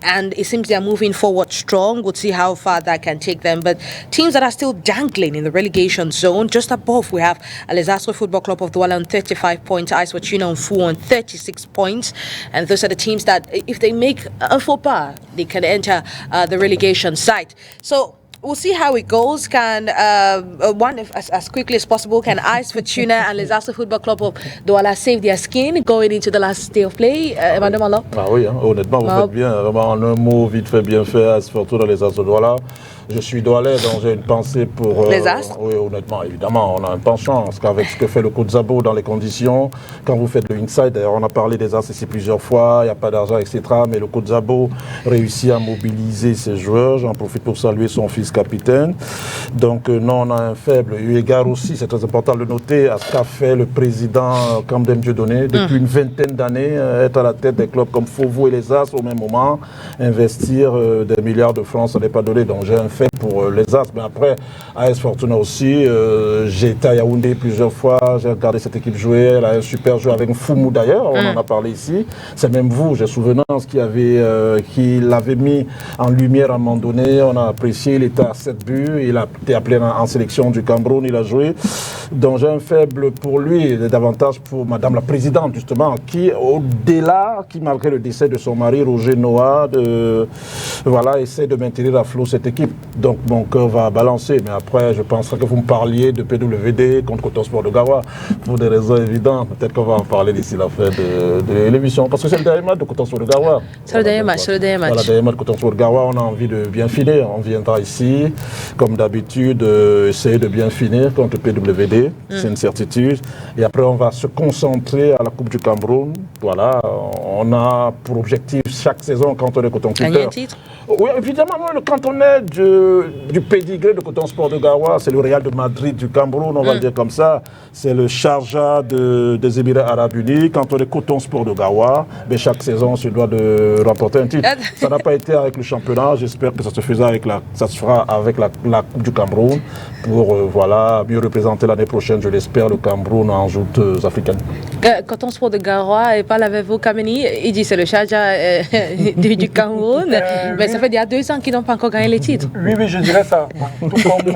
And it seems they are moving forward strong. We'll see how far that can take them. But teams that are still dangling in the relegation zone, just above, we have Alezastro Football Club of Douala on 35 points, Ice Fortuna on Fu on 36 points. And those are the teams that, if they make a faux pas, they can enter the relegation site. So we'll see how it goes. Can as quickly as possible, can Ice Fortuna and Alezastro Football Club of Douala save their skin going into the last day of play, Madame Allah? Ah oui, hein, honnêtement, vous faites bien. Vraiment, en un mot, vite fait, bien fait, Ice Fortuna, Alezastro Douala. Je suis doualais, donc j'ai une pensée pour... les Astres. Oui, honnêtement, évidemment, on a un penchant. Parce qu'avec ce que fait le coup de Zabo dans les conditions, quand vous faites le inside, d'ailleurs, on a parlé des Astres ici plusieurs fois, il n'y a pas d'argent, etc. Mais le coup de Zabo réussit à mobiliser ses joueurs. J'en profite pour saluer son fils capitaine. Donc, non, on a un faible. Eu égard aussi, c'est très important de le noter, à ce qu'a fait le président Camden Dieudonné depuis une vingtaine dizaine d'années, être à la tête des clubs comme Fauveau et les As au même moment, investir des milliards de francs, ça n'est pas donné. Donc j'ai un fait pour les As. Mais après, AS Fortuna aussi, j'ai été à Yaoundé plusieurs fois, j'ai regardé cette équipe jouer, elle a un super jeu avec Foumou d'ailleurs, on en a parlé ici. C'est même vous, j'ai souvenance qui l'avait mis en lumière à un moment donné, on a apprécié, il était à 7 buts, il a été appelé en sélection du Cameroun, il a joué. Donc j'ai un faible pour lui, et davantage pour Madame la Présidente justement, qui au-delà, qui malgré le décès de son mari Roger Noah, essaie de maintenir à flot cette équipe. Donc mon cœur va balancer, mais après je penserais que vous me parliez de PWD contre Coton Sport de Garoua, pour des raisons évidentes. Peut-être qu'on va en parler d'ici la fin de l'émission, parce que c'est le dernier match de Coton Sport de Garoua. C'est le dernier match, c'est le dernier match. Voilà, le dernier match de Coton Sport de Garoua, on a envie de bien finir. On viendra ici, comme d'habitude, essayer de bien finir contre PWD, c'est une certitude. Et après, on va se concentrer à la Coupe du Cameroun. Voilà, on a pour objectif chaque saison, quand on est Coton Keeper. Gagner un titre? Oui, évidemment, quand on est du pédigré de Coton Sport de Garoua, c'est le Real de Madrid du Cameroun, on va le dire comme ça. C'est le Sharjah des Émirats Arabes Unis. Quand on est Coton Sport de Garoua, mais chaque saison, on se doit de remporter un titre. Ça n'a pas été avec le championnat. J'espère que ça se fera avec la Coupe du Cameroun pour mieux représenter l'année prochaine, je l'espère, le Cameroun en joutes africaines. Coton Sport de Garoua, et parle avec vous, Kameni, il dit c'est le Sharjah du Cameroun. Mais ça fait il y a 2 ans qu'ils n'ont pas encore gagné les titres. Oui, je dirais ça. Tout comme,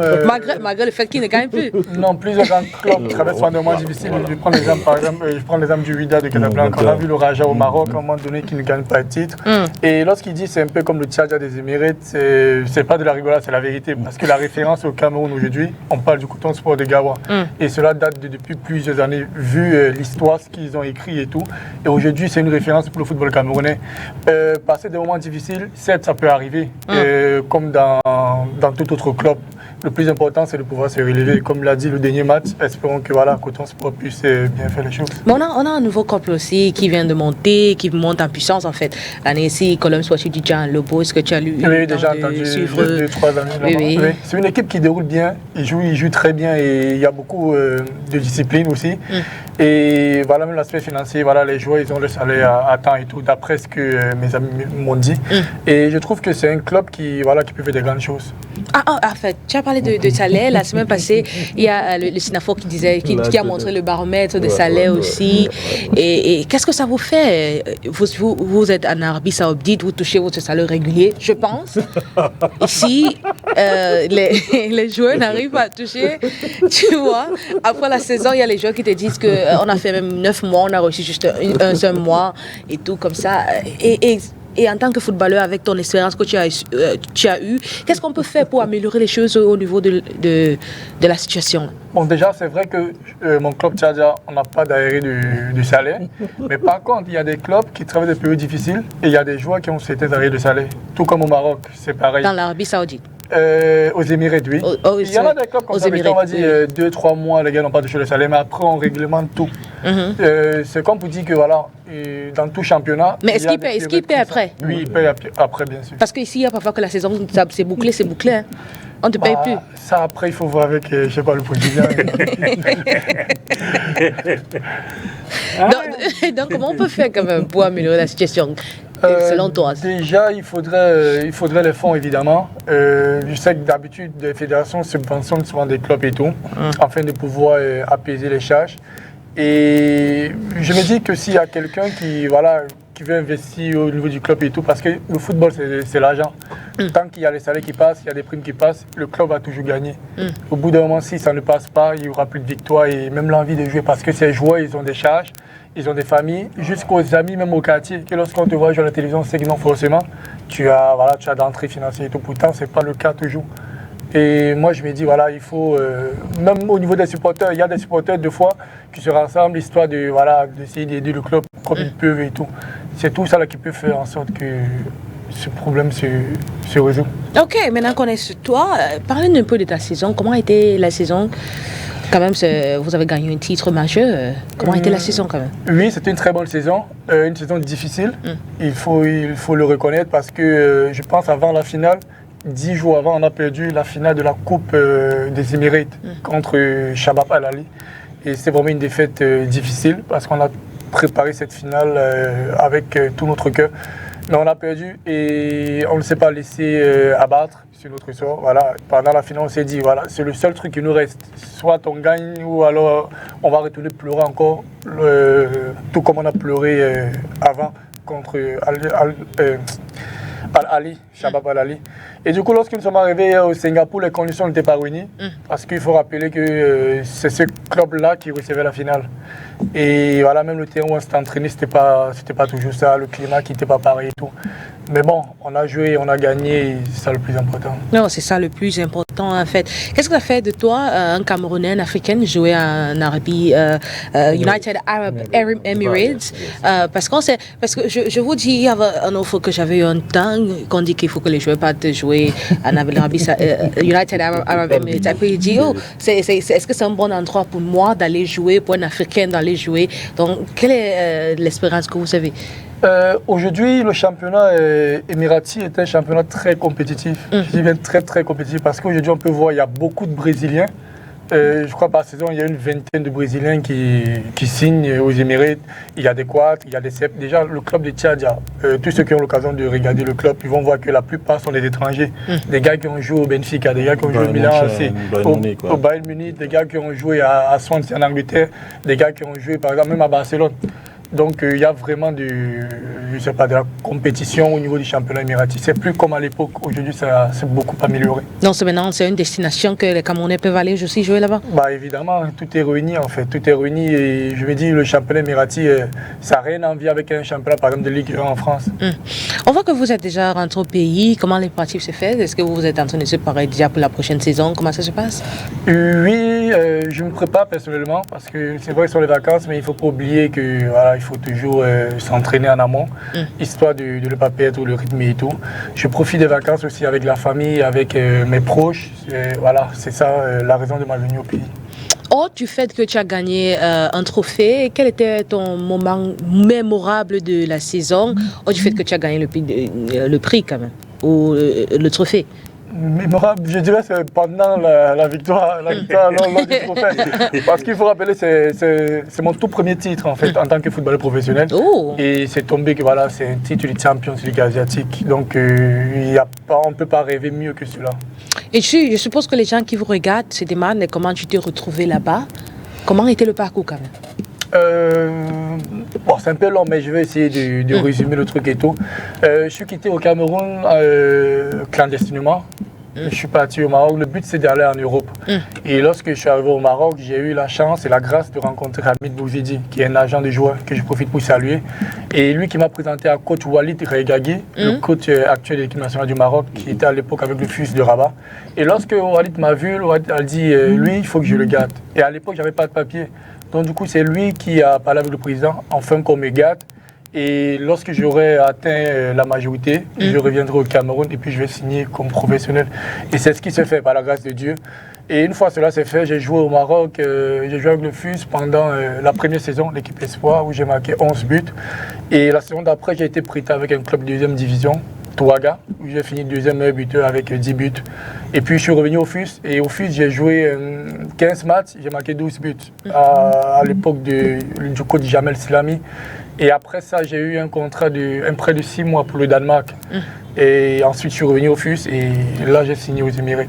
malgré le fait qu'ils ne gagnent plus. Non, plusieurs grands clubs traversent un moment difficile. Je prends l'exemple, par exemple, du Wydad de Casablanca. On a vu le Raja au Maroc, à un moment donné, qui ne gagne pas de titre. Et lorsqu'il dit c'est un peu comme le Tchadja des Émirats, c'est pas de la rigolade, c'est la vérité. Parce que la référence au Cameroun aujourd'hui, on parle du Coton Sport de Garoua. Et cela date depuis plusieurs années, vu l'histoire, ce qu'ils ont écrit et tout. Et aujourd'hui, c'est une référence pour le football camerounais. Passer des moments difficiles, certes, ça peut arriver, comme dans tout autre club. Le plus important, c'est de pouvoir se relever. Comme l'a dit le dernier match, espérons que Coton Sport puisse bien faire les choses. Mais on a un nouveau couple aussi qui vient de monter, qui monte en puissance en fait. L'année-ci, Colombe Sport du Jean Lobo, est-ce que tu as lu? Oui, déjà entendu 2-3 années. Oui. C'est une équipe qui déroule bien, ils jouent très bien et il y a beaucoup de discipline aussi. Et même l'aspect financier, les joueurs, ils ont le salaire à temps et tout, d'après ce que mes amis m'ont dit. Et je trouve que c'est un club qui peut faire des grandes choses. En fait, tu as parlé de salaire. La semaine passée, il y a le Sinafor qui a montré le baromètre de salaire aussi. Et qu'est-ce que ça vous fait? Vous êtes en Arabie Saoudite, vous touchez votre salaire régulier, je pense. Ici, les joueurs n'arrivent pas à toucher, tu vois. Après la saison, il y a les joueurs qui te disent qu'on a fait même 9 mois, on a reçu juste un seul mois et tout comme ça. Et en tant que footballeur, avec ton expérience que tu as eue, qu'est-ce qu'on peut faire pour améliorer les choses au niveau de la situation? Bon, déjà, c'est vrai que mon club Tchadja, on n'a pas d'arrêt du salaire. Mais par contre, il y a des clubs qui travaillent des périodes difficiles et il y a des joueurs qui ont certains arrêts de salaire. Tout comme au Maroc, c'est pareil. Dans l'Arabie Saoudite? Aux Émirats, oui. Il y en a des clubs comme ça, on va dire 2-3 mois, les gars n'ont pas touché le salaire, mais après on réglemente tout. C'est comme pour dire que dans tout championnat. Mais est-ce qu'il paie après? Oui, il paye après, bien sûr. Parce qu'ici, il y a parfois que la saison, c'est bouclé. Hein. On ne te paye plus. Ça, après, il faut voir avec, je ne sais pas, le président. Donc, comment on peut faire quand même pour améliorer la situation selon toi? Déjà, il faudrait les fonds, évidemment. Je sais que d'habitude, les fédérations subventionnent souvent des clubs et tout, afin de pouvoir apaiser les charges. Et je me dis que s'il y a quelqu'un qui veut investir au niveau du club et tout, parce que le football, c'est l'argent. Tant qu'il y a les salaires qui passent, il y a des primes qui passent, le club va toujours gagner. Au bout d'un moment, si ça ne passe pas, il n'y aura plus de victoire et même l'envie de jouer, parce que ces joueurs, ils ont des charges, ils ont des familles, jusqu'aux amis, même au quartier, que lorsqu'on te voit jouer à la télévision, c'est que non, forcément, tu as d'entrée financière et tout. Pourtant, ce n'est pas le cas toujours. Et moi, je me dis, il faut, même au niveau des supporters, il y a des supporters, deux fois, qui se rassemblent, histoire d'essayer d'aider le club comme ils peuvent et tout. C'est tout ça là, qui peut faire en sorte que ce problème se résout. Ok, maintenant qu'on est sur toi, parlez-nous un peu de ta saison. Comment a été la saison? Quand même, vous avez gagné un titre majeur. Comment a été la saison quand même? Oui, c'était une très bonne saison. Une saison difficile. Il faut le reconnaître parce que je pense avant la finale, 10 jours avant, on a perdu la finale de la Coupe des Émirats contre Shabab Al-Ali. Et c'était vraiment une défaite difficile parce qu'on a préparé cette finale avec tout notre cœur. Mais on a perdu et on ne s'est pas laissé abattre sur notre sort. Voilà. Pendant la finale, on s'est dit, voilà, c'est le seul truc qui nous reste. Soit on gagne ou alors on va retourner pleurer encore, tout comme on a pleuré avant contre Al-Ali, Shabab Al-Ali. Et du coup, lorsque nous sommes arrivés au Singapour, les conditions n'étaient pas réunies. Parce qu'il faut rappeler que c'est ce club-là qui recevait la finale. Et voilà, même le terrain où on s'était entraîné, c'était pas toujours ça, le climat qui n'était pas pareil et tout. Mais bon, on a joué, on a gagné, c'est ça le plus important. Non, c'est ça le plus important en fait. Qu'est-ce que ça fait de toi, un Camerounais, un Africain, jouer en Arabie, United Arab Emirates? Parce que je vous dis, il y avait un offre que j'avais eu un temps, qu'on dit qu'il faut que les joueurs partent jouer en Arabie, United Arab Emirates. Après, il dit, oh, est-ce que c'est un bon endroit pour moi d'aller jouer, pour un Africain d'aller jouer? Donc, quelle est l'espérance que vous avez? Aujourd'hui, le championnat émirati est un championnat très compétitif. Je dis bien très très compétitif parce qu'aujourd'hui on peut voir il y a beaucoup de Brésiliens. Je crois par saison il y a une vingtaine de Brésiliens qui signent aux Émirats. Il y a des Quads, il y a des CEP. Déjà le club de Tchadia, tous ceux qui ont l'occasion de regarder le club, ils vont voir que la plupart sont des étrangers. Des gars qui ont joué au Benfica, des gars qui ont joué au Milan AC, au Bayern Munich, des gars qui ont joué à Swansea en Angleterre, des gars qui ont joué par exemple même à Barcelone. Donc il y a vraiment de la compétition au niveau du championnat émirati. C'est plus comme à l'époque. Aujourd'hui, ça s'est beaucoup amélioré. Donc maintenant, c'est une destination que les Camerounais peuvent aller aussi jouer là-bas? Bah évidemment, tout est réuni en fait. Tout est réuni et je me dis le championnat émirati, ça n'a rien à envier avec un championnat par exemple de Ligue 1 en France. On voit que vous êtes déjà rentré au pays. Comment les préparatifs se font? Est-ce que vous êtes en train de se préparer déjà pour la prochaine saison? Comment ça se passe? Oui, je me prépare personnellement parce que c'est vrai que ce sont les vacances, mais il ne faut pas oublier que voilà, il faut toujours s'entraîner en amont, histoire de ne pas perdre le rythme et tout. Je profite des vacances aussi avec la famille, avec mes proches. Voilà, c'est ça la raison de ma venue au pays. Oh, du fait que tu as gagné un trophée, quel était ton moment mémorable de la saison? Oh, du fait que tu as gagné le prix quand même, ou le trophée? Mémorable, je dirais c'est pendant la victoire lors du trophée. Parce qu'il faut rappeler, c'est mon tout premier titre en fait en tant que footballeur professionnel. Et c'est tombé que voilà, c'est un titre de Champions League asiatique. Donc on ne peut pas rêver mieux que cela. Et je suppose que les gens qui vous regardent se demandent comment tu t'es retrouvé là-bas. Comment était le parcours quand même? Bon, c'est un peu long, mais je vais essayer de résumer le truc et tout. Je suis quitté au Cameroun clandestinement. Je suis parti au Maroc. Le but, c'est d'aller en Europe. Et lorsque je suis arrivé au Maroc, j'ai eu la chance et la grâce de rencontrer Hamid Bouzidi, qui est un agent de joueurs que je profite pour saluer. Et lui qui m'a présenté à coach Walid Reigagui, le coach actuel de l'équipe nationale du Maroc, qui était à l'époque avec le FUS de Rabat. Et lorsque Walid m'a vu, Walid a dit lui, il faut que je le garde. Et à l'époque, je n'avais pas de papier. Donc du coup, c'est lui qui a parlé avec le président, enfin qu'on me garde. Et lorsque j'aurai atteint la majorité, je reviendrai au Cameroun et puis je vais signer comme professionnel. Et c'est ce qui se fait par la grâce de Dieu. Et une fois cela s'est fait, j'ai joué au Maroc, j'ai joué avec le FUS pendant la première saison, l'équipe Espoir, où j'ai marqué 11 buts. Et la saison d'après, j'ai été prêté avec un club de deuxième division, Touaga, où j'ai fini deuxième meilleur buteur avec 10 buts. Et puis je suis revenu au FUS, et au FUS j'ai joué 15 matchs, j'ai marqué 12 buts à l'époque du coach Jamel Slami. Et après ça, j'ai eu un prêt de 6 mois pour le Danemark. Et ensuite, je suis revenu au FUS et là, j'ai signé aux Émirats.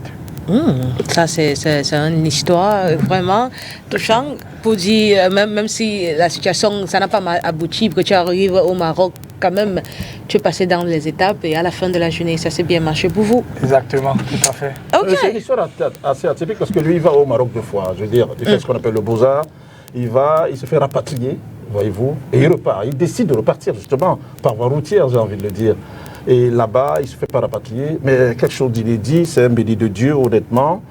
Ça, c'est une histoire vraiment touchante pour dire, même si la situation, ça n'a pas abouti, que tu arrives au Maroc, quand même, tu es passé dans les étapes et à la fin de la journée, ça s'est bien marché pour vous. Exactement, tout à fait. C'est une histoire assez atypique parce que lui, il va au Maroc 2 fois. Je veux dire, il fait ce qu'on appelle le Beaux-Arts. Il se fait rapatrier, voyez-vous, et il repart. Il décide de repartir justement par voie routière, j'ai envie de le dire. Et là-bas, il ne se fait pas rapatrier. Mais quelque chose d'inédit, c'est un béni de Dieu, honnêtement.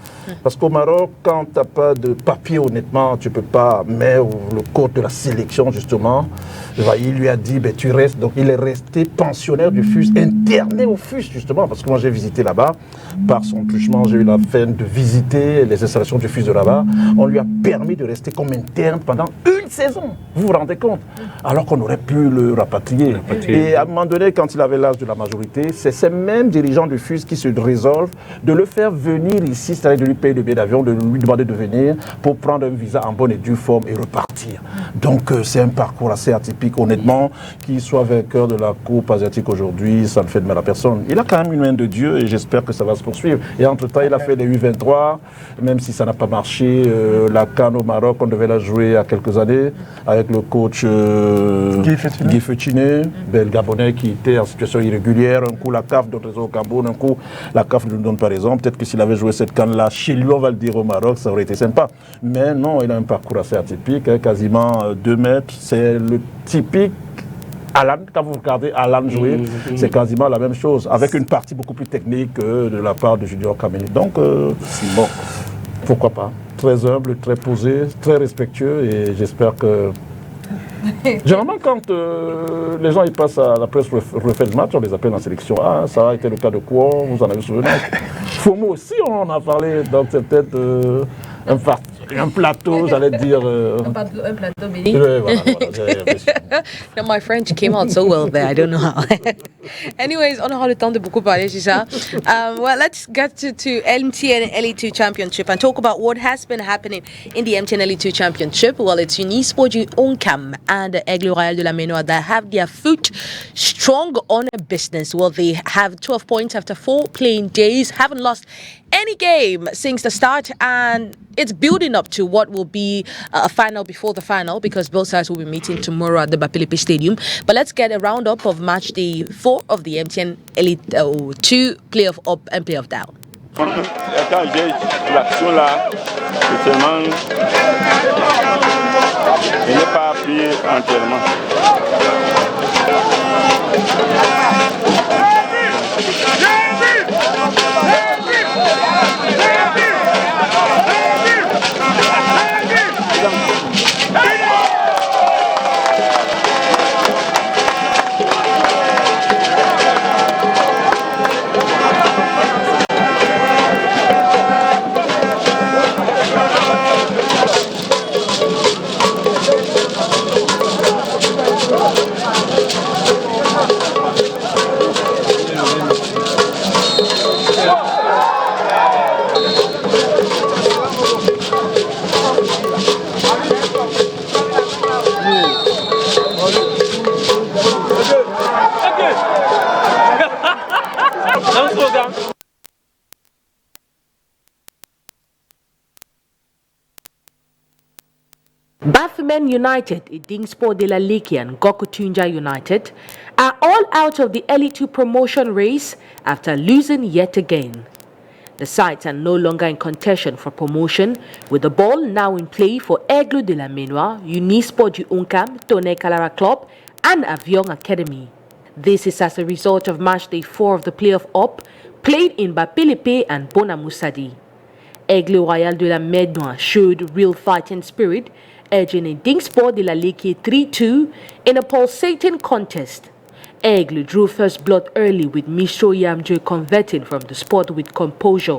Parce qu'au Maroc, quand tu n'as pas de papier, honnêtement, tu ne peux pas mettre le code de la sélection, justement. Il lui a dit, ben, tu restes. Donc, il est resté pensionnaire du FUS, interné au FUS, justement. Parce que moi, j'ai visité là-bas. Par son truchement, j'ai eu la peine de visiter les installations du FUS de là-bas. On lui a permis de rester comme interne pendant une saison. Vous vous rendez compte? Alors qu'on aurait pu le rapatrier. Et à un moment donné, quand il avait l'âge de la majorité, majorité, c'est ces mêmes dirigeants du FUS qui se résolvent de le faire venir ici, c'est-à-dire de lui payer le billet d'avion, de lui demander de venir pour prendre un visa en bonne et due forme et repartir. Donc c'est un parcours assez atypique, honnêtement, qu'il soit vainqueur de la Coupe asiatique aujourd'hui, ça ne fait de mal à personne. Il a quand même une main de Dieu et j'espère que ça va se poursuivre. Et entre-temps, il a fait les U23, même si ça n'a pas marché, la CAN au Maroc, on devait la jouer à quelques années avec le coach Guy Fetiné, bel Gabonais qui était en situation irrégulière. Un coup la CAF donne raison au Cameroun, un coup la CAF ne nous donne pas raison. Peut-être que s'il avait joué cette CAN-là chez lui, on va le dire au Maroc, ça aurait été sympa. Mais non, il a un parcours assez atypique, hein, quasiment 2 mètres. C'est le typique Alan, quand vous regardez Alan jouer, c'est quasiment la même chose, avec une partie beaucoup plus technique de la part de Junior Kameni. Donc, bon, pourquoi pas. Très humble, très posé, très respectueux et j'espère que... Généralement, quand les gens ils passent à la presse refait le match, on les appelle en sélection. Ah, ça a été le cas de quoi? Vous en avez souvenir? Fomo aussi, on en a parlé, donc c'est peut-être un plateau, j'allais dire. Un plateau béni. My French came out so well there, I don't know how. Anyways, on aura le temps de beaucoup parler, c'est ça. Well, let's get to MTN LE2 Championship and talk about what has been happening in the MTN LE2 Championship. Well, it's Unisport, Oncam, and Aigle Royal de la Ménois that have their foot strong on business. Well, they have 12 points after 4 playing days, haven't lost any game since the start, and it's building up to what will be a final before the final because both sides will be meeting tomorrow at the Bapilipi Stadium. But let's get a roundup of match day 4 of the MTN Elite 2 playoff up and playoff down. Quand j'ai l'action là, justement, je n'ai pas appris entièrement. Bafemen United, Idingspor de la Liki and Gokutunja United are all out of the LE2 promotion race after losing yet again. The sides are no longer in contention for promotion, with the ball now in play for Aigle de la Ménois, Unisport du Uncam, Tonnerre Calara Club and Avion Academy. This is as a result of match day 4 of the playoff up, played in Bapilipe and Bonamoussadi. Aigle Royal de la Ménois showed real fighting spirit, edging Idingspor de la Liki 3-2 in a pulsating contest. Aigle drew first blood early with Mistro Yamjo converting from the spot with composure,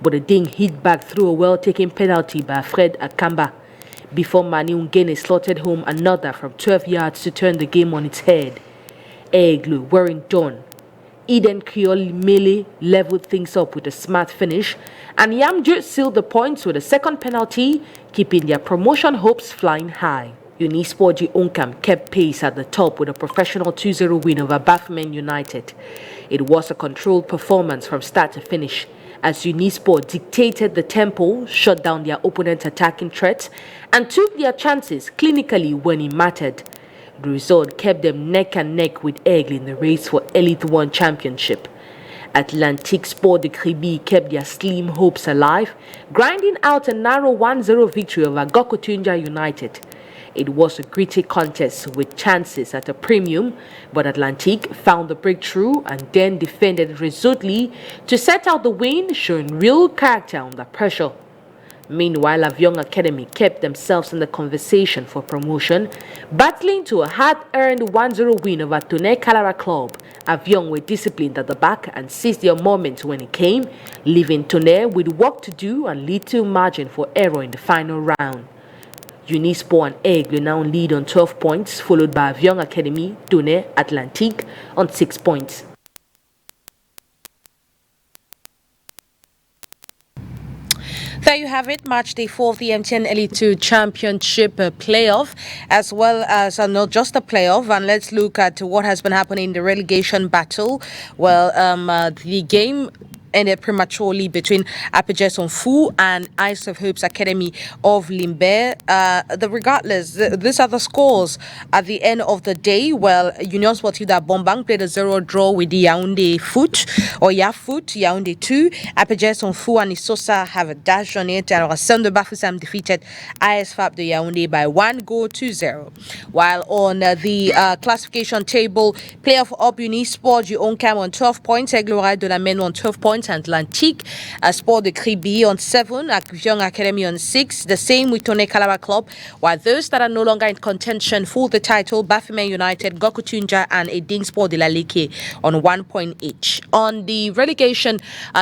but the Ding hit back through a well-taken penalty by Fred Akamba before Mani Ungene slotted home another from 12 yards to turn the game on its head. Aigle weren't done. Eden Creole Mele leveled things up with a smart finish, and Yamjo sealed the points with a second penalty, keeping their promotion hopes flying high. Unisport G Oncam kept pace at the top with a professional 2-0 win over Bafemen United. It was a controlled performance from start to finish, as Unisport dictated the tempo, shut down their opponent's attacking threats, and took their chances clinically when it mattered. The result kept them neck and neck with Aigle in the race for Elite 1 Championship. Atlantique Sport de Kribi kept their slim hopes alive, grinding out a narrow 1-0 victory over Gokutunja United. It was a gritty contest with chances at a premium, but Atlantique found the breakthrough and then defended resolutely to set out the win, showing real character under pressure. Meanwhile, Avion Academy kept themselves in the conversation for promotion, battling to a hard-earned 1-0 win over Tonnerre Calara Club. Avion were disciplined at the back and seized their moment when it came, leaving Tonnerre with work to do and little margin for error in the final round. Unisport and Aigle now lead on 12 points, followed by Avion Academy, Tonnerre, Atlantique on 6 points. There you have it, match day 4 of the MTN Elite 2 Championship playoff, as well as not just the playoff. And let's look at what has been happening in the relegation battle. Well, the game ended prematurely between Apaches Onfu and Ice of Hopes Academy of Limbe. Regardless, these are the scores at the end of the day. Well, Union Sportive Bombang played a 0 draw with the Yaoundé Foot, or Yafoot, Yaoundé 2. Apaches Onfu and Isosa have a dash on it, and Rassam de Bafoussam defeated ISFAB de Yaoundé by 1-0. While on the classification table, playoff up Unisport du Oncam on 12 points, Aigle de la Mène on 12 points, Atlantique, Sport de Kribi on 7, Young Academy on 6, the same with Tone Calabar Club, while those that are no longer in contention for the title, Bafime United, Gokutunja and Eding Sport de la Leke on 1 point each. On the relegation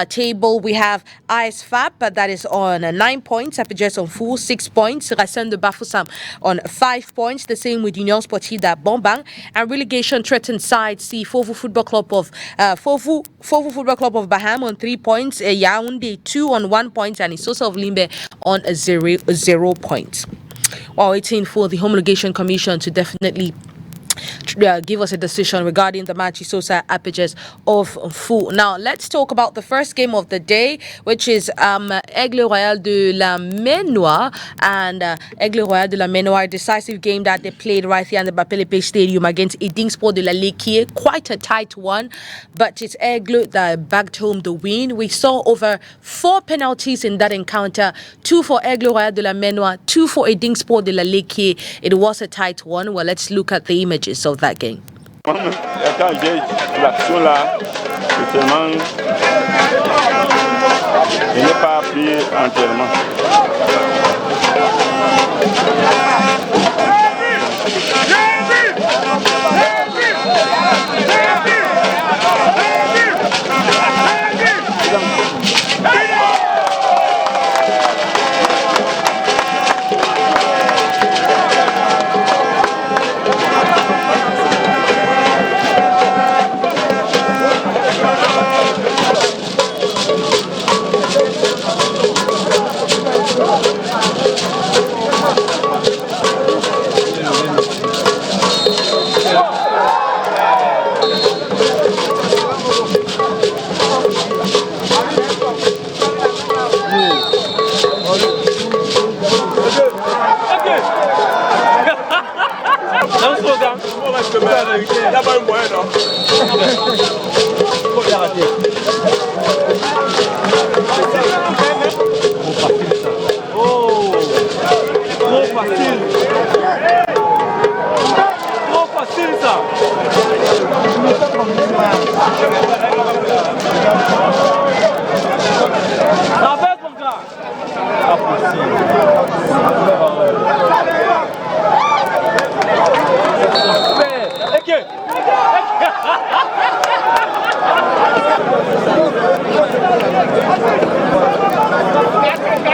table, we have ISFAB that is on 9 points, Apaches on 6 points, Racine de Bafoussam on 5 points, the same with Union Sportive Bombang, and relegation threatened sides see Fofu Football Club of Baham on 3 points, Yaoundé 2 on 1 point, and Isosa of Limbe on 0 points. While waiting for the Homologation Commission to definitely give us a decision regarding the match Isosa Apaches of Fu. Now, let's talk about the first game of the day, which is Aigle Royal de la Ménoire and Aigle Royal de la Ménoire, decisive game that they played right here in the Bapelepe Stadium against Eding Sport de la Leke. Quite a tight one, but it's Aigle that bagged home the win. We saw over 4 penalties in that encounter, 2 for Aigle Royal de la Ménoire, 2 for Eding Sport de la Leke. It was a tight one. Well, let's look at the images of that game. Quand j'ai l'action là, justement, je n'ai pas appris entièrement.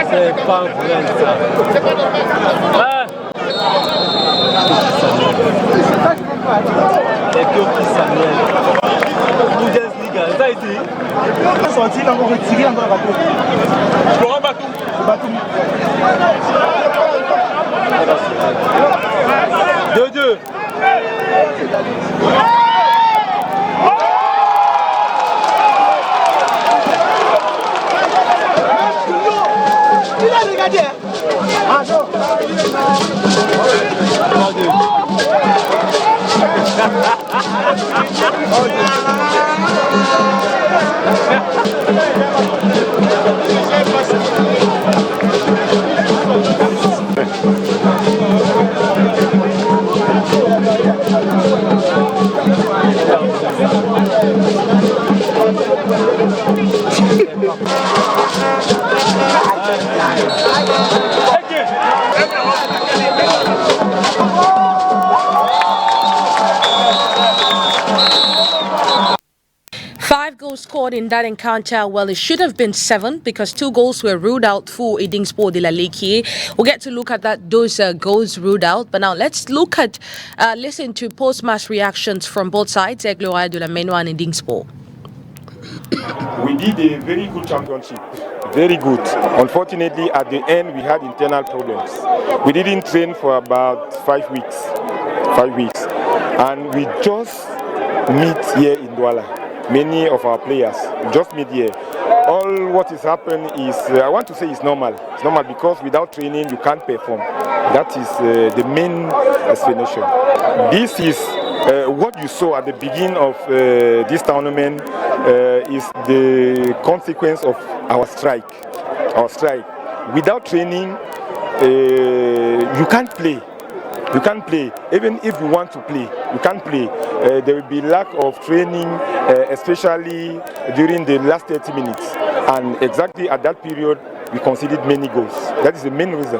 C'est pas vrai ça. Et puis Samuel. Bundesliga, ça a été. Il est sorti, il a encore retiré, il a encore raté. Laurent Batou. Batou. 2-2. Ah non. Scored in that encounter. Well, it should have been 7 because 2 goals were ruled out for Eding Sport de la Leke. We'll get to look at those goals ruled out. But now let's look at, listen to post-match reactions from both sides, Aigle Royal de la Ménoire and Eding Sport. We did a very good championship, very good. Unfortunately, at the end, we had internal problems. We didn't train for about 5 weeks, and we just meet here in Douala. Many of our players just meet here. All what is happening is, I want to say it's normal. It's normal because without training, you can't perform. That is the main explanation. This is what you saw at the beginning of this tournament is the consequence of our strike. Without training, you can't play. You can't play. Even if you want to play, you can't play. There will be lack of training, especially during the last 30 minutes. And exactly at that period, we conceded many goals. That is the main reason.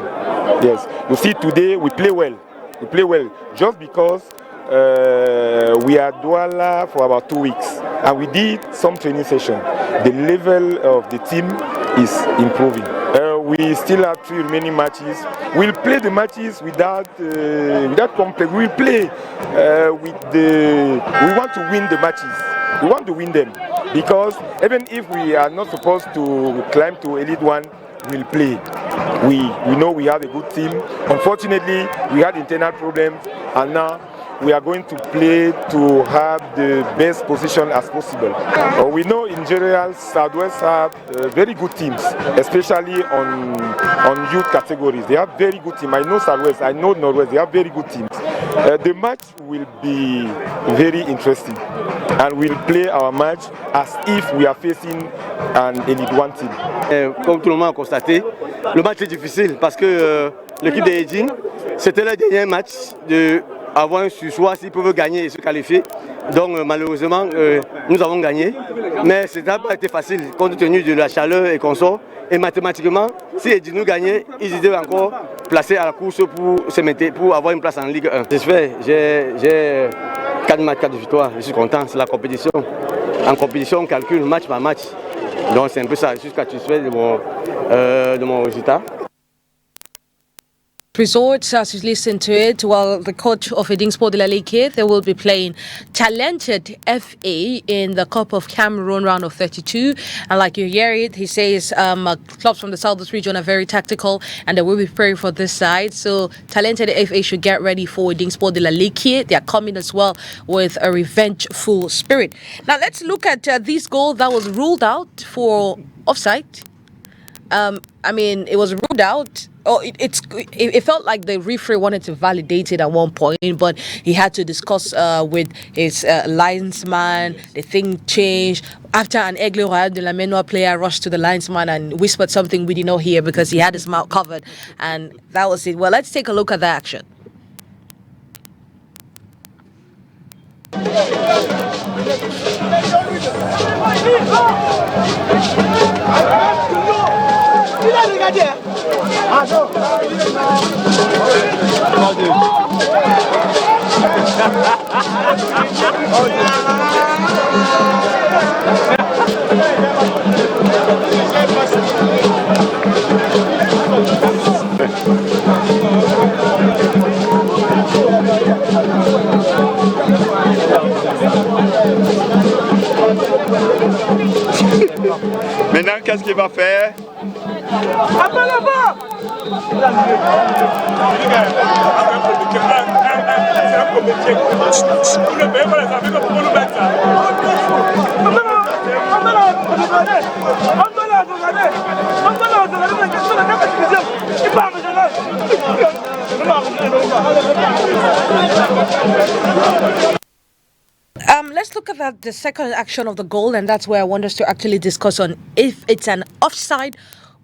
Yes. You see, today we play well. We play well just because we are at Douala for about 2 weeks. And we did some training session. The level of the team is improving. We still have 3 remaining matches. We'll play the matches without complex. We'll play we want to win the matches. We want to win them because even if we are not supposed to climb to Elite 1, we'll play. We know we have a good team. Unfortunately, we had internal problems, and now we are going to play to have the best position as possible. We know in general, Southwest have very good teams, especially on youth categories. They have very good teams. I know Southwest, I know Northwest, they have very good teams. The match will be very interesting, and we'll play our match as if we are facing an Elite 1 team. Comme tout le monde a constaté, le match est difficile parce que l'équipe de Edine, c'était le dernier match avant un sursoir s'ils peuvent gagner et se qualifier. Donc malheureusement, nous avons gagné. Mais ça n'a pas été facile compte tenu de la chaleur et consorts. Et mathématiquement, si Edine nous gagnait, ils étaient encore placés à la course pour avoir une place en Ligue 1. J'espère, j'ai 4 matchs, 4 victoires. Je suis content, c'est la compétition. En compétition, on calcule match par match. Donc c'est un peu ça, je suis satisfait de mon résultat. Results, as you listen to it, well, the coach of Edingsport de la Leke, they will be playing talented FA in the Cup of Cameroon round of 32. And like you hear it, he says clubs from the Southwest region are very tactical and they will be preparing for this side. So talented FA should get ready for Edingsport de la Leke. They are coming as well with a revengeful spirit. Now let's look at this goal that was ruled out for offside. I mean, it was ruled out. It felt like the referee wanted to validate it at one point, but he had to discuss with his linesman. The thing changed after an Aigle Royal de la Menoir player rushed to the linesman and whispered something we did not hear because he had his mouth covered, and that was it. Well, let's take a look at the action. Maintenant, qu'est-ce qu'il va faire? Let's look at the second action of the goal, and that's where I want us to actually discuss on if it's an offside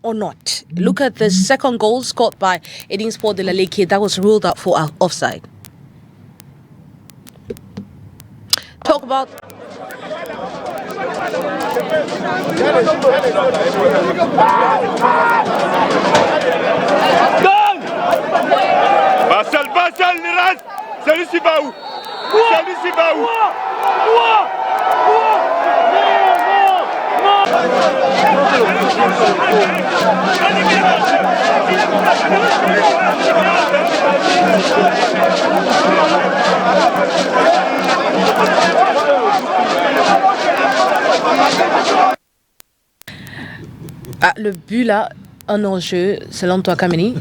or not. Look at the second goal scored by Edingsport de la Leke that was ruled out for offside. Talk about Marcel, il reste. Celui-ci va où? Celui-ci va où? Ah, le but là, un enjeu, selon toi, Kameni?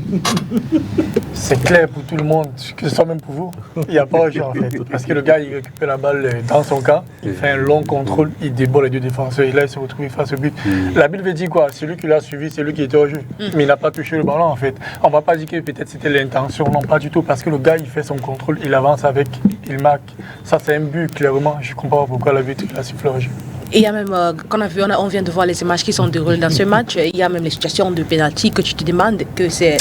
C'est clair pour tout le monde, que ce soit même pour vous. Il n'y a pas enjeu en fait. Parce que le gars, il récupère la balle dans son camp, il fait un long contrôle, il déborde les deux défenseurs. Et là, il se retrouve face au but. La Bible veut dire quoi? C'est lui qui l'a suivi, c'est lui qui était au jeu. Mais il n'a pas touché le ballon en fait. On ne va pas dire que peut-être c'était l'intention, non, pas du tout. Parce que le gars, il fait son contrôle, il avance avec, il marque. Ça, c'est un but, clairement. Je ne comprends pas pourquoi la but, il a sifflé au jeu. Et il y a même, on vient de voir les images qui sont déroulées dans ce match, il y a même les situations de pénalty que tu te demandes que c'est...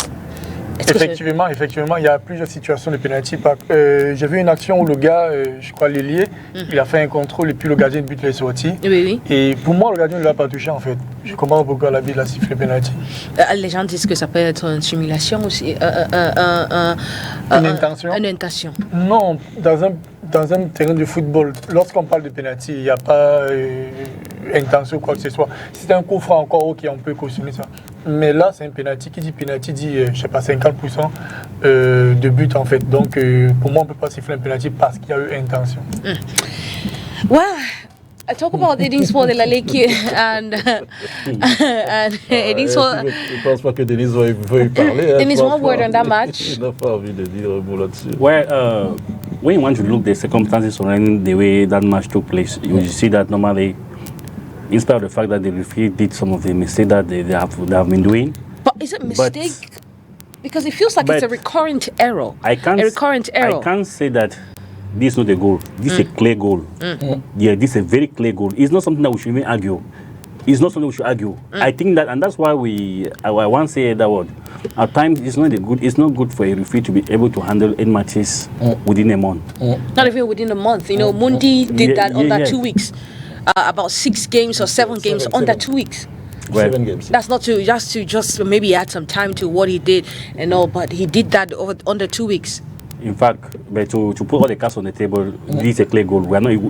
Effectivement, il y a plusieurs situations de pénalty. J'ai vu une action où le gars, je crois l'ailier, il a fait un contrôle et puis le gardien de but l'est sorti. Oui. Et pour moi, le gardien ne l'a pas touché en fait. Je comprends pourquoi la bille a sifflé pénalty. Les gens disent que ça peut être une simulation aussi, une intention. Une intention. Non, dans un terrain de football, lorsqu'on parle de pénalty, il n'y a pas intention ou quoi que ce soit. Si c'est un coup franc encore, ok, on peut cautionner ça. Mais là, c'est un pénalty. Qui dit pénalty dit, je sais pas, 50% de but en fait. Donc, pour moi, on ne peut pas siffler un pénalty parce qu'il y a eu intention. Well, I talk about Denise for the Laleki and Denise for... Je ne pense pas que Denise veuille parler. Denise, one word on that match. Il n'a pas envie de dire un mot là-dessus. Well, when you want to look at the circumstances surrounding the way that match took place, you see that normally, in spite of the fact that the referee did some of the mistakes that they have been doing. But is it a mistake? Because it feels like it's a recurrent error. I can't say that this is not a goal. This is a clear goal. Yeah, this is a very clear goal. It's not something that we should even argue. It's not something we should argue. I think that, and that's why I once say that word. At times, it's not good for a referee to be able to handle 8 matches within a month. Not even within a month. You know, Mundi did that under 2 weeks. About 6 games or 7 games under 2 weeks. 7 games. That's not to just maybe add some time to what he did and all, but he did that under 2 weeks. In fact, but to put all the cards on the table, this is a clear goal.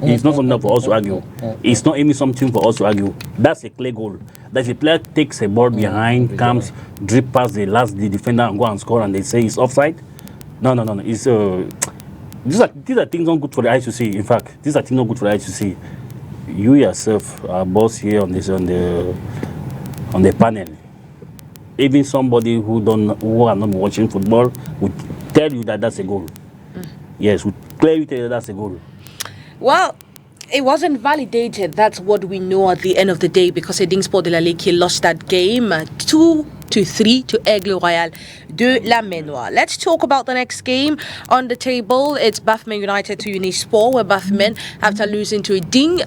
It's not something for us to argue. It's not even something for us to argue. That's a clear goal. That if a player takes a ball behind, comes, drip past the defender and go and score, and they say it's offside. No. It's these are things not good for the eyes to see. In fact, these are things not good for the eyes to see. You yourself are boss here on the panel. Even somebody who are not watching football would tell you that that's a goal. Yes, would clearly tell you that's a goal. Well, it wasn't validated. That's what we know at the end of the day, because Edingsport de la Leke lost that game 2-3 to Aigle Royal de la Menoir. Let's talk about the next game on the table. It's Bafmen United to Unisport, where Bafmen, after losing to Eding, to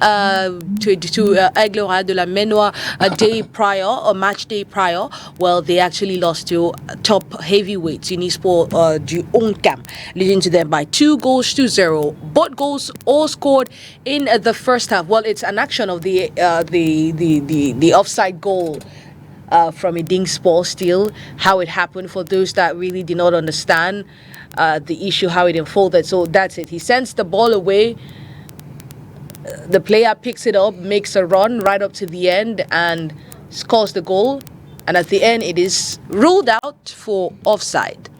Aigle Royal de la Menoir a match day prior, well, they actually lost to top heavyweights Unisport du Oncam, leading to them by 2-0. Both goals all scored in the first half. Well, it's an action of the offside goal from Edingsport still, how it happened for those that really did not understand the issue, how it unfolded. So that's it. He sends the ball away. The player picks it up, makes a run right up to the end and scores the goal. And at the end, it is ruled out for offside.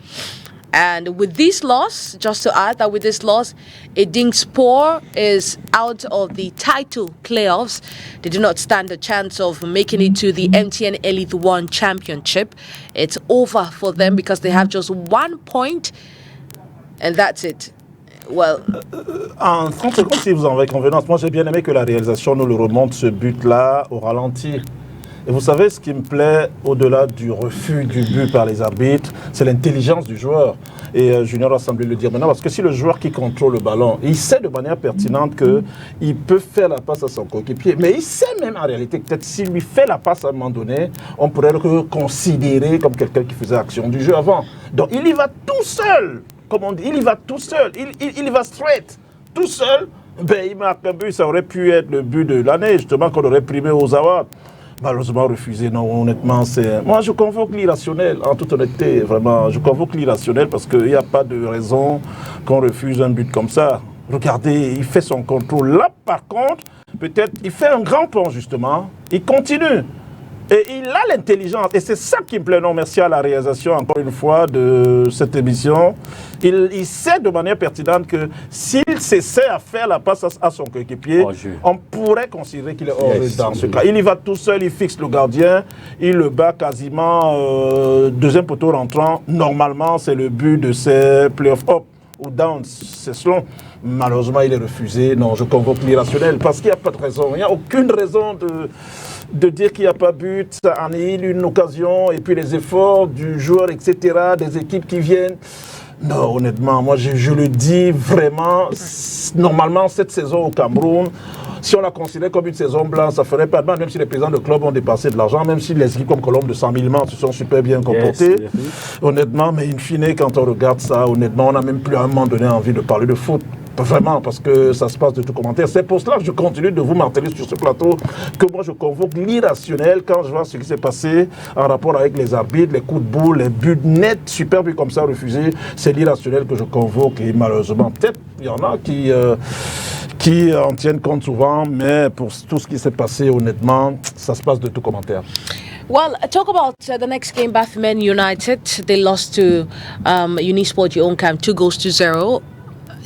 And with this loss, just to add that with this loss, Edingsport is out of the title playoffs. They do not stand a chance of making it to the MTN Elite 1 Championship. It's over for them because they have just 1 point, and that's it. Well, en 30 secondes, si vous en avez convenance, moi j'ai bien aimé que la réalisation nous le remonte, ce but-là, au ralenti. Et vous savez, ce qui me plaît, au-delà du refus du but par les arbitres, c'est l'intelligence du joueur. Et Junior a semblé le dire maintenant, parce que si le joueur qui contrôle le ballon, il sait de manière pertinente qu'il peut faire la passe à son coéquipier, mais il sait même en réalité que peut-être s'il lui fait la passe à un moment donné, on pourrait le considérer comme quelqu'un qui faisait action du jeu avant. Donc il y va tout seul, comme on dit, il y va tout seul, il y va straight, tout seul. Ben, il marque un but, ça aurait pu être le but de l'année, justement, qu'on aurait primé aux awards. Malheureusement refusé, non, honnêtement, c'est... Moi, je convoque l'irrationnel, en toute honnêteté, vraiment. Je convoque l'irrationnel parce qu'il n'y a pas de raison qu'on refuse un but comme ça. Regardez, il fait son contrôle. Là, par contre, peut-être, il fait un grand pont, justement. Il continue. Et il a l'intelligence, et c'est ça qui me plaît. Non, merci à la réalisation, encore une fois, de cette émission. Il sait de manière pertinente que s'il s'essaie à faire la passe à son coéquipier, on pourrait considérer qu'il est hors dans ce cas. Il y va tout seul, il fixe le gardien, il le bat quasiment deuxième poteau rentrant. Normalement, c'est le but de ces playoffs up ou down, c'est selon. Malheureusement, il est refusé. Non, je convoque l'irrationnel parce qu'il n'y a pas de raison. Il n'y a aucune raison de dire qu'il n'y a pas but, ça annihile une occasion, et puis les efforts du joueur, etc., des équipes qui viennent. Non, honnêtement, moi je le dis vraiment, normalement cette saison au Cameroun, si on la considère comme une saison blanche, ça ferait pas de mal, même si les présidents de club ont dépassé de l'argent, même si les équipes comme Colombe de 100 000 membres se sont super bien comportées. Honnêtement, mais in fine, quand on regarde ça, honnêtement, on n'a même plus à un moment donné envie de parler de foot. Vraiment, parce que ça se passe de tout commentaire. C'est pour cela que je continue de vous marteler sur ce plateau, que moi je convoque l'irrationnel quand je vois ce qui s'est passé en rapport avec les arbitres, les coups de boule, les buts nets, super buts comme ça refusés. C'est l'irrationnel que je convoque, et malheureusement, peut-être il y en a qui en tiennent compte souvent, mais pour tout ce qui s'est passé, honnêtement, ça se passe de tout commentaire. Well, talk about the next game, Bafemen United. They lost to Unisport Yonkam 2-0.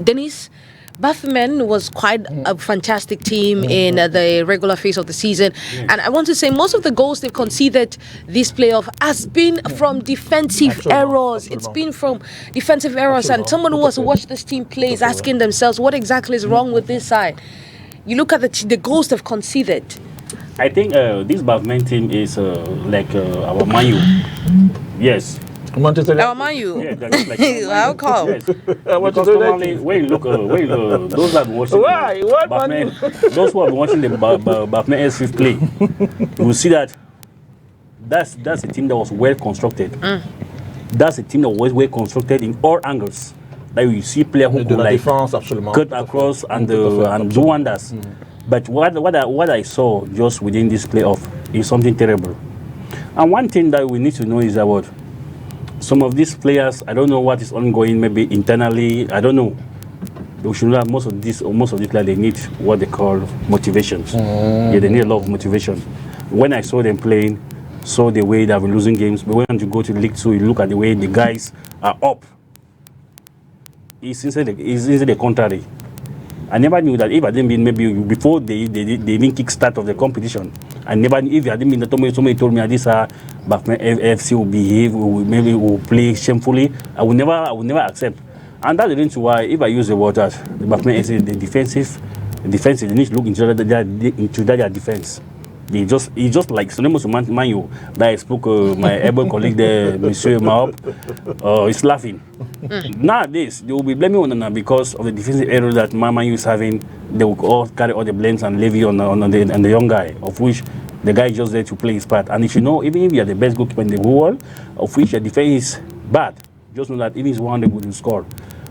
Dennis, Bafemen was quite a fantastic team in the regular phase of the season. And I want to say most of the goals they've conceded this playoff has been from defensive errors. It's been from defensive errors. And someone who has watched this team play is asking themselves, what exactly is wrong with this side? You look at the goals they've conceded. I think this Bafemen team is like our Manu. Yes. Our Manu. Yeah, like how come? Yes. Because normally, when you look, those that watching Bafemen, those who have been watching the Bafemen S5 play, you will see that that's a team that was well constructed. That's a team that was well constructed in all angles. That you see players who could like cut across and do wonders. But what I saw just within this playoff is something terrible. And one thing that we need to know is about some of these players. I don't know what is ongoing, maybe internally. I don't know. We should know that most of these players, they need what they call motivations. Yeah, they need a lot of motivation. When I saw them playing, saw the way they have been losing games. But when you go to League 2, you look at the way the guys are up. It's inside the contrary. I never knew that if I didn't mean maybe before they even kick start of the competition. I never knew if I didn't mean that somebody told me this Bafemen FC will behave, maybe will play shamefully. I will never accept. And that's the reason why if I use the word that the Bafemen FC, the defensive, they need to look into their defense. It's just like Sonemos Manu that I spoke my able colleague there, Monsieur Maop, is laughing. Nowadays they will be blaming on Onana because of the defensive error that Manu is having. They will all carry all the blames and levy on the young guy, of which the guy is just there to play his part. And if you know, even if you are the best goalkeeper in the world, of which your defense is bad, just know that even if it's 100 good, you score.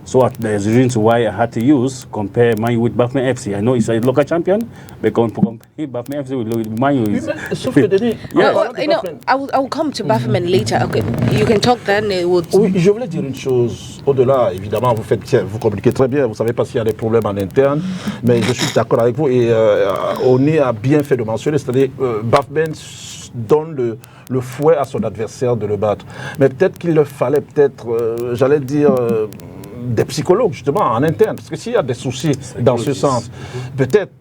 So there's a reason why I had to compare Manu with Bafemen FC. I know it's a local champion, but compare Bafemen FC with Manu. I will come to Bafemen later. Okay, you can talk then. Oui, je voulais dire une chose. Au-delà, évidemment, vous communiquez très bien. Vous savez pas s'il y a des problèmes en interne, mais je suis d'accord avec vous. Et ONI a bien fait de mentionner, c'est-à-dire Bafemen donne le fouet à son adversaire de le battre. Mais peut-être qu'il fallait j'allais dire, des psychologues justement en interne, parce que s'il y a des soucis dans ce sens, peut-être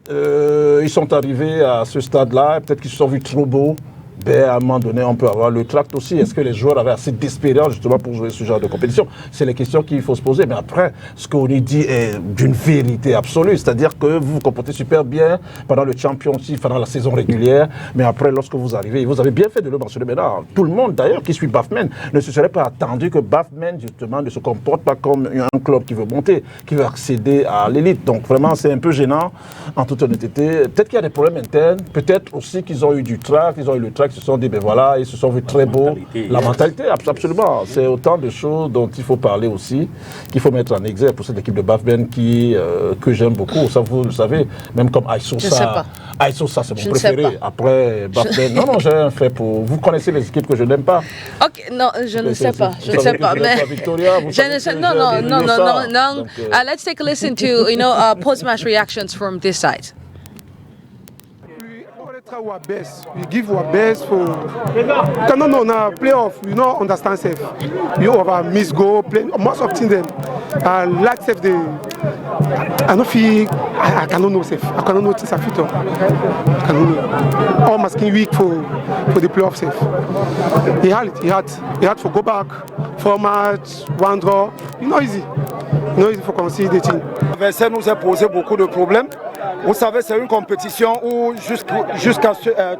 ils sont arrivés à ce stade-là, peut-être qu'ils se sont vus trop beaux. À un moment donné, on peut avoir le tract aussi. Est-ce que les joueurs avaient assez d'expérience justement pour jouer ce genre de compétition? C'est les questions qu'il faut se poser. Mais après, ce qu'on dit est d'une vérité absolue. C'est-à-dire que vous vous comportez super bien pendant le championship, pendant la saison régulière. Mais après, lorsque vous arrivez, vous avez bien fait de le mentionner. Mais là, tout le monde d'ailleurs qui suit Bafemen ne se serait pas attendu que Bafemen justement ne se comporte pas comme un club qui veut monter, qui veut accéder à l'élite. Donc vraiment, c'est un peu gênant en toute honnêteté. Peut-être qu'il y a des problèmes internes. Peut-être aussi qu'ils ont eu du tract, ils ont eu le tract. Ils se sont dit, ben voilà, ils se sont vus très beaux. La mentalité, absolument. C'est autant de choses dont il faut parler aussi, qu'il faut mettre en exergue pour cette équipe de Bafemen que j'aime beaucoup. Ça, vous le savez, même comme Aïssoussa, c'est mon préféré. Après Bafemen, non, j'ai un fait pour... Vous connaissez les équipes que je n'aime pas? Ok, non, je ne sais pas. Je ne sais pas, mais... Je ne sais, non. Let's take a listen to, post-match reactions from this side. try our best. We give our best for. Quand on a playoff, we don't understand safe. We over miss goal, play most of them. Lack safe the. I don't feel. I cannot know safe. I cannot know things I fit on. I cannot know. All masking week for the playoff safe. He had to go back. 4 matchs, 1 draw. It's not easy. Non, il faut qu'on s'y détient. L'adversaire nous a posé beaucoup de problèmes. Vous savez, c'est une compétition où jusqu'à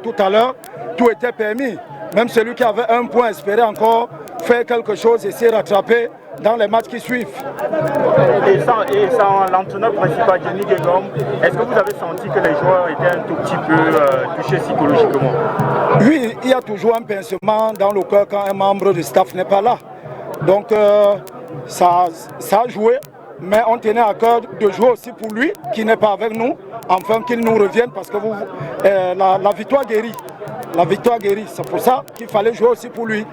tout à l'heure, tout était permis. Même celui qui avait un point espérait encore faire quelque chose et s'y rattraper dans les matchs qui suivent. Et sans l'entraîneur principal, Jenny Guegom, est-ce que vous avez senti que les joueurs étaient un tout petit peu touchés psychologiquement? Oui, il y a toujours un pincement dans le cœur quand un membre du staff n'est pas là. Donc ça a joué, mais on tenait à cœur de jouer aussi pour lui, qui n'est pas avec nous, enfin qu'il nous revienne, parce que la victoire guérit. La victoire guérit, c'est pour ça qu'il fallait jouer aussi pour lui.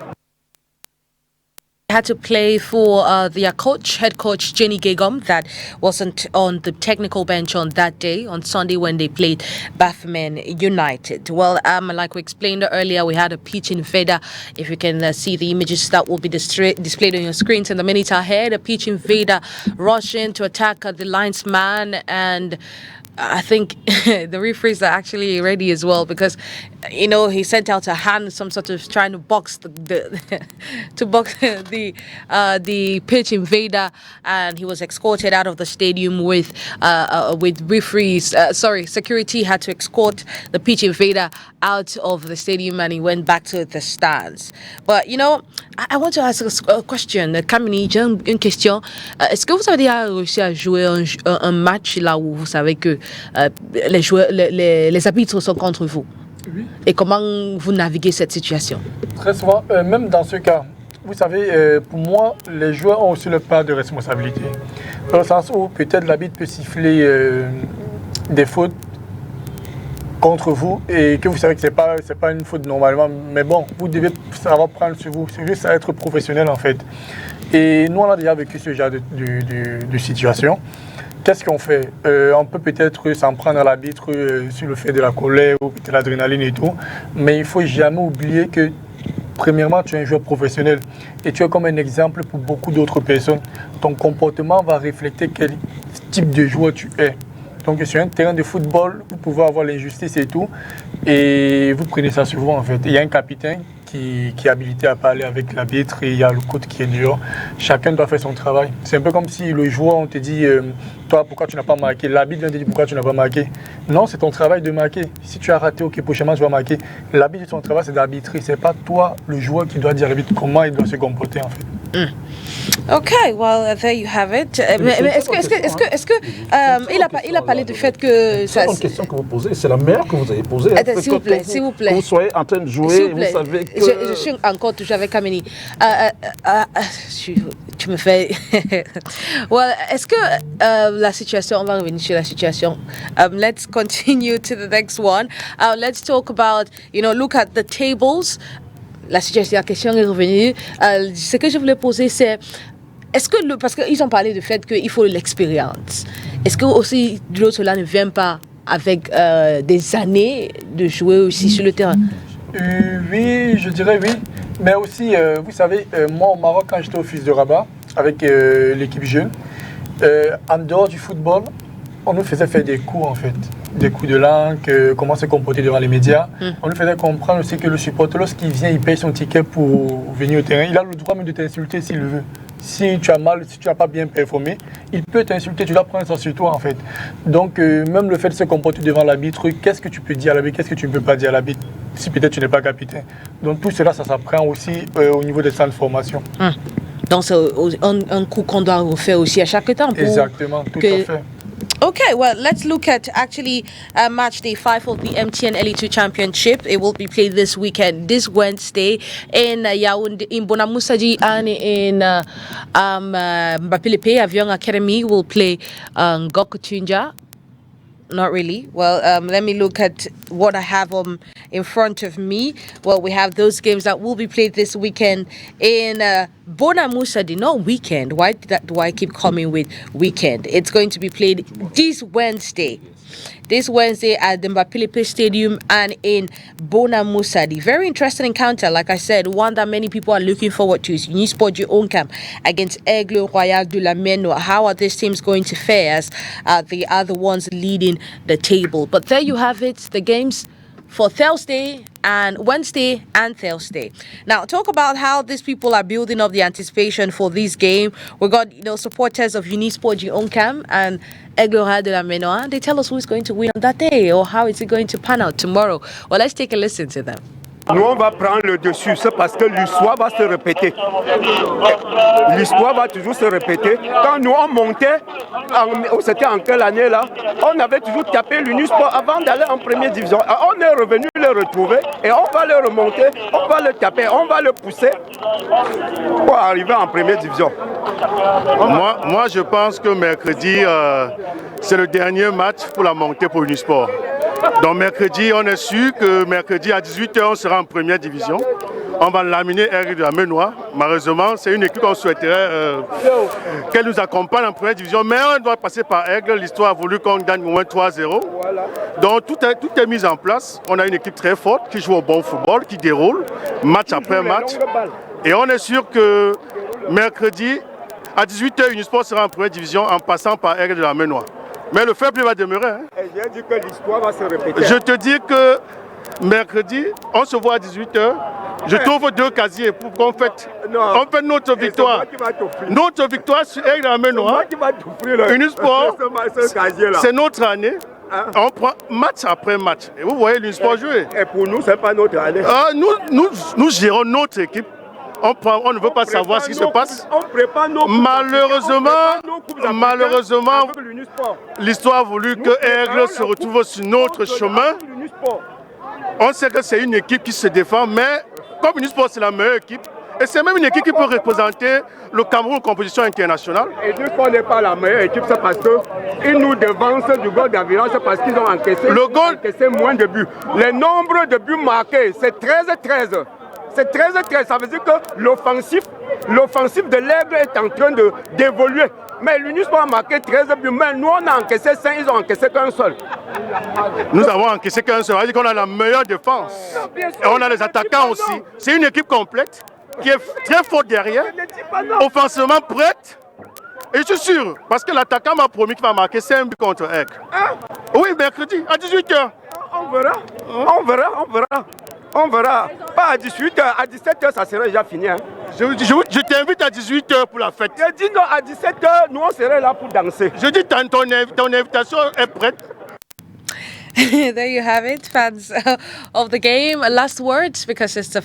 Had to play for their head coach Jenny Guegom, that wasn't on the technical bench on that day, on Sunday when they played Bafman United. Well, like we explained earlier, we had a pitch invader. If you can see the images that will be displayed on your screens in the minute ahead, a pitch invader rushing to attack the linesman, and I think the referees are actually ready as well, because he sent out a hand, some sort of trying to box the pitch invader, and he was escorted out of the stadium with referees. Security had to escort the pitch invader out of the stadium, and he went back to the stands. But I want to ask a question. Kamini, j'ai une question. Est-ce que vous avez déjà réussi à jouer un match là où vous savez que les arbitres sont contre vous? Oui. Et comment vous naviguez cette situation? Très souvent, même dans ce cas, vous savez, pour moi, les joueurs ont aussi leur part de responsabilité. Dans le sens où peut-être l'arbitre peut siffler des fautes contre vous et que vous savez que c'est pas une faute normalement, mais bon, vous devez savoir prendre sur vous. C'est juste à être professionnel en fait. Et nous, on a déjà vécu ce genre de situation. Qu'est-ce qu'on fait? On peut peut-être s'en prendre à l'arbitre sur le fait de la colère ou de l'adrénaline et tout, mais il ne faut jamais oublier que, premièrement, tu es un joueur professionnel et tu es comme un exemple pour beaucoup d'autres personnes. Ton comportement va refléter quel type de joueur tu es. Donc sur un terrain de football, vous pouvez avoir l'injustice et tout, et vous prenez ça sur vous en fait. Il y a un capitaine qui est habilité à parler avec l'arbitre et il y a le coach qui est dehors. Chacun doit faire son travail. C'est un peu comme si le joueur, on te dit, toi, pourquoi tu n'as pas marqué? L'arbitre vient te dire pourquoi tu n'as pas marqué. Non, c'est ton travail de marquer. Si tu as raté, ok, prochainement tu vas marquer. L'arbitre, son travail, c'est d'arbitrer. C'est pas toi, le joueur, qui doit dire à l'arbitre comment il doit se comporter en fait. Okay, well, there you have it. Est-ce que il a parlé du fait que c'est une question que vous posez, c'est la meilleure que vous avez posée. S'il vous plaît. Que vous soyez en train de jouer, vous savez que... Je suis encore toujours avec Kamini. Tu me fais... Well, est-ce que la situation, on va revenir sur la situation. Let's continue to the next one. Let's talk about, look at the tables. La question est revenue. Ce que je voulais poser, c'est est-ce que parce qu'ils ont parlé du fait qu'il faut l'expérience. Est-ce que aussi de l'autre cela ne vient pas avec des années de jouer aussi sur le terrain? Oui, je dirais oui. Mais aussi, vous savez, moi au Maroc, quand j'étais au Fils de Rabat avec l'équipe jeune, en dehors du football, on nous faisait faire des cours en fait. Des coups de langue, comment se comporter devant les médias. On lui faisait comprendre aussi que le supporter, lorsqu'il vient, il paye son ticket pour venir au terrain. Il a le droit même de t'insulter s'il le veut. Si tu as mal, si tu n'as pas bien performé, il peut t'insulter, tu dois prendre ça sur toi en fait. Donc même le fait de se comporter devant l'arbitre, qu'est-ce que tu peux dire à l'arbitre, qu'est-ce que tu ne peux pas dire à l'arbitre, si peut-être tu n'es pas capitaine. Donc tout cela, ça s'apprend aussi au niveau des centres de formation. Donc c'est un coup qu'on doit refaire aussi à chaque temps. Exactement, tout à fait. Okay, well, let's look at actually match day 5 of the MTN LE2 Championship. It will be played this weekend, this Wednesday, in Yaoundé, in Bonamoussaji, and in Mbapilipe. Avion Academy will play Gokutunja. Not really. Well, let me look at what I have in front of me. Well, we have those games that will be played this weekend in Bona Musadi, not weekend. Why do I keep coming with weekend? It's going to be played this Wednesday. This Wednesday at the Mbapilipe Stadium and in Bona Musadi. Very interesting encounter, like I said, one that many people are looking forward to is Unisport Oncam against Aigle Royal de la Menoa. How are these teams going to fare as the other ones leading the table? But there you have it, the games for Thursday and Wednesday and Thursday. Now, talk about how these people are building up the anticipation for this game. We got, supporters of Unisport Oncam and Aigle Royal de la Menoa. They tell us who's going to win on that day or how is it going to pan out tomorrow. Well, let's take a listen to them. Nous, on va prendre le dessus, c'est parce que l'histoire va se répéter. L'histoire va toujours se répéter. Quand nous, on montait, c'était en quelle année là, on avait toujours tapé l'Unisport avant d'aller en première division. On est revenu le retrouver et on va le remonter, on va le taper, on va le pousser pour arriver en première division. Moi, je pense que mercredi, c'est le dernier match pour la montée pour Unisport. Donc mercredi, on est sûr que mercredi à 18h, on sera en première division. On va laminer Aigle de la Menoa. Malheureusement, c'est une équipe qu'on souhaiterait qu'elle nous accompagne en première division. Mais on doit passer par Aigle. L'histoire a voulu qu'on gagne au moins 3-0. Donc tout est mis en place. On a une équipe très forte qui joue au bon football, qui déroule match après match. Et on est sûr que mercredi, à 18h, Unisport sera en première division en passant par Aigle de la Menoa. Mais le faible va demeurer. Hein. Et j'ai dit que l'histoire va se répéter. Je te dis que mercredi, on se voit à 18h. Je trouve 2 casiers pour qu'on fête. On fait notre victoire. Notre victoire sur Aigle de la Menoa. Unisport, c'est notre année. On prend match après match. Et vous voyez l'Unisport jouer. Et pour nous, ce n'est pas notre année. Nous gérons notre équipe. On ne veut pas savoir ce qui se passe. Malheureusement, l'histoire a voulu que Aigle se retrouve sur notre chemin. On sait que c'est une équipe qui se défend, mais comme Unisport, c'est la meilleure équipe. Et c'est même une équipe qui peut représenter le Cameroun en compétition internationale. Et Unisport n'est pas la meilleure équipe, c'est parce qu'ils nous devancent du goal d'environ, c'est parce qu'ils ont encaissé moins de buts. Le nombre de buts marqués, c'est 13-13. C'est 13-13, ça veut dire que l'offensif de l'Aigle est en train d'évoluer. Mais l'Unisport a marqué 13 buts, mais nous on a encaissé 5, ils ont encaissé qu'un seul. Nous avons encaissé qu'un seul, ça veut dire qu'on a la meilleure défense. Et on a les attaquants aussi. C'est une équipe complète qui est très forte derrière, offensivement prête. Et je suis sûr, parce que l'attaquant m'a promis qu'il va marquer 5 buts contre Aigle. Oui, mercredi, à 18h. On verra. Pas à 18h, à 17h, ça serait déjà fini. Hein. Je t'invite à 18h pour la fête. Je dis non, à 17h, nous on serait là pour danser. Je dis ton invitation est prête. There you have it, fans of the game. Last words, because it's the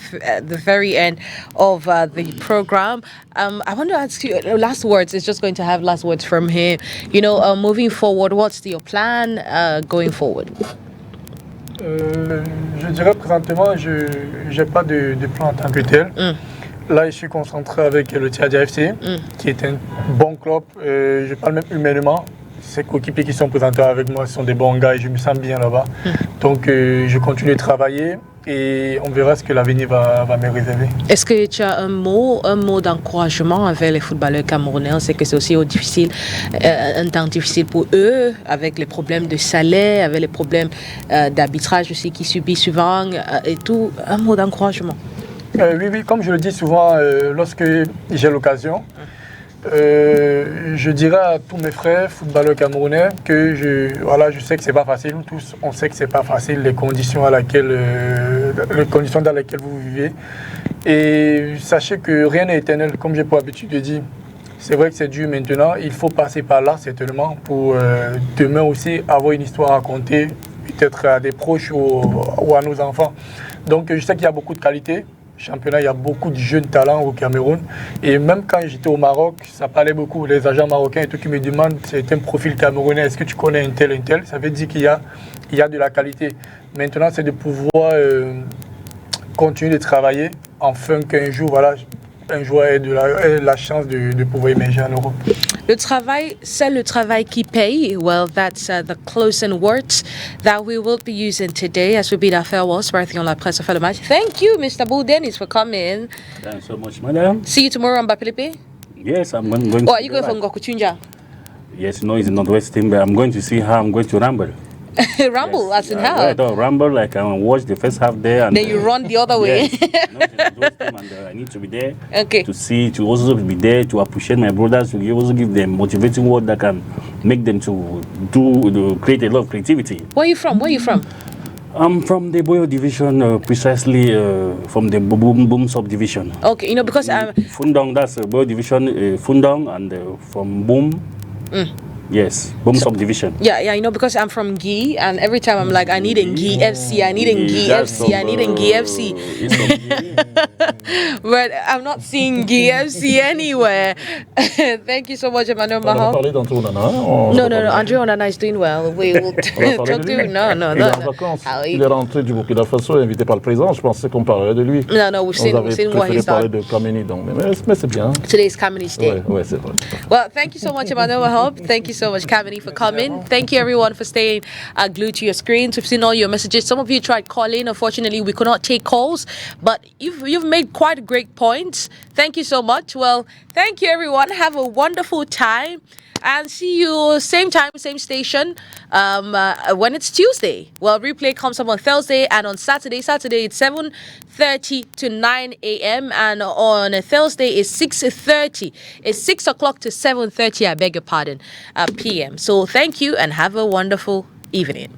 very end of the program. I want to ask you, last words, it's just going to have last words from him. Moving forward, what's your plan going forward? Je dirais présentement, je n'ai pas de plan en tant que tel. Là, je suis concentré avec le Tchadja FC, qui est un bon club. Je parle même humainement. Ces coéquipiers qui sont présentés avec moi sont des bons gars et je me sens bien là-bas. Donc, je continue de travailler et on verra ce que l'avenir va me réserver. Est-ce que tu as un mot d'encouragement avec les footballeurs camerounais? On sait que c'est aussi un temps difficile pour eux, avec les problèmes de salaire, avec les problèmes d'arbitrage aussi qu'ils subissent souvent et tout. Un mot d'encouragement? Oui, comme je le dis souvent lorsque j'ai l'occasion. Je dirais à tous mes frères footballeurs camerounais que je sais que c'est pas facile. Nous tous, on sait que c'est pas facile les conditions dans lesquelles vous vivez. Et sachez que rien n'est éternel, comme j'ai pour habitude de dire. C'est vrai que c'est dur maintenant. Il faut passer par là certainement pour demain aussi avoir une histoire à raconter, peut-être à des proches ou à nos enfants. Donc je sais qu'il y a beaucoup de qualité. Championnat, il y a beaucoup de jeunes talents au Cameroun. Et même quand j'étais au Maroc, ça parlait beaucoup. Les agents marocains et tout qui me demandent, c'est un profil camerounais, est-ce que tu connais un tel? Ça veut dire qu'il y a de la qualité. Maintenant, c'est de pouvoir continuer de travailler, afin qu'un jour, un joueur ait la chance de pouvoir émerger en Europe. Le travail, c'est le travail qui paye. Well, that's the closing words that we will be using today as we bid our farewells. Birthing on La Presse for the match. Thank you, Mr. Bou Dennis, for coming. Thanks so much, madam. See you tomorrow on Bapilipe. Yes, I'm going Or are you going for Ngokuchunja? Yes, no, it's in Northwest team, but I'm going to see how I'm going to rumble. Rumble, yes. As in how? Right, rumble, like I watch the first half there. And then you run the other way. I need to be there to see, to also be there to appreciate my brothers, to also give them motivating word that can make them to create a lot of creativity. Where are you from? I'm from the Boyo division, precisely from the Boom subdivision. Okay, because Fundong, that's Boyo division, Fundong, and from Boom. Yes, Boom subdivision. Yeah, because I'm from Gi, and every time I'm like, I need Ngi FC, I need Ngi FC, I need Ngi FC. But I'm not seeing Ngi FC anywhere. Thank you so much, Emmanuel Mahal. No, André Onana is doing well. We will talk to him. No. Il est en vacances. Il est rentré du Burkina Faso, invité par le président. Je pensais qu'on parlerait de lui. No, we've seen what he's done. Parler de Kameni, donc, mais c'est bien. Today's Kameni's day. Ouais, c'est vrai. Well, thank you so much, Emmanuel Mahal. Thank you so much, Kameni, for coming. Thank you, everyone, for staying glued to your screens. We've seen all your messages. Some of you tried calling. Unfortunately, we could not take calls, but you've made quite great points. Thank you so much. Well, thank you, everyone. Have a wonderful time. And see you same time, same station when it's Tuesday. Well, replay comes up on Thursday and on Saturday. Saturday it's 7:30 to 9 a.m. and on Thursday it's 6:30. It's 6 o'clock to 7:30. I beg your pardon, p.m. So thank you and have a wonderful evening.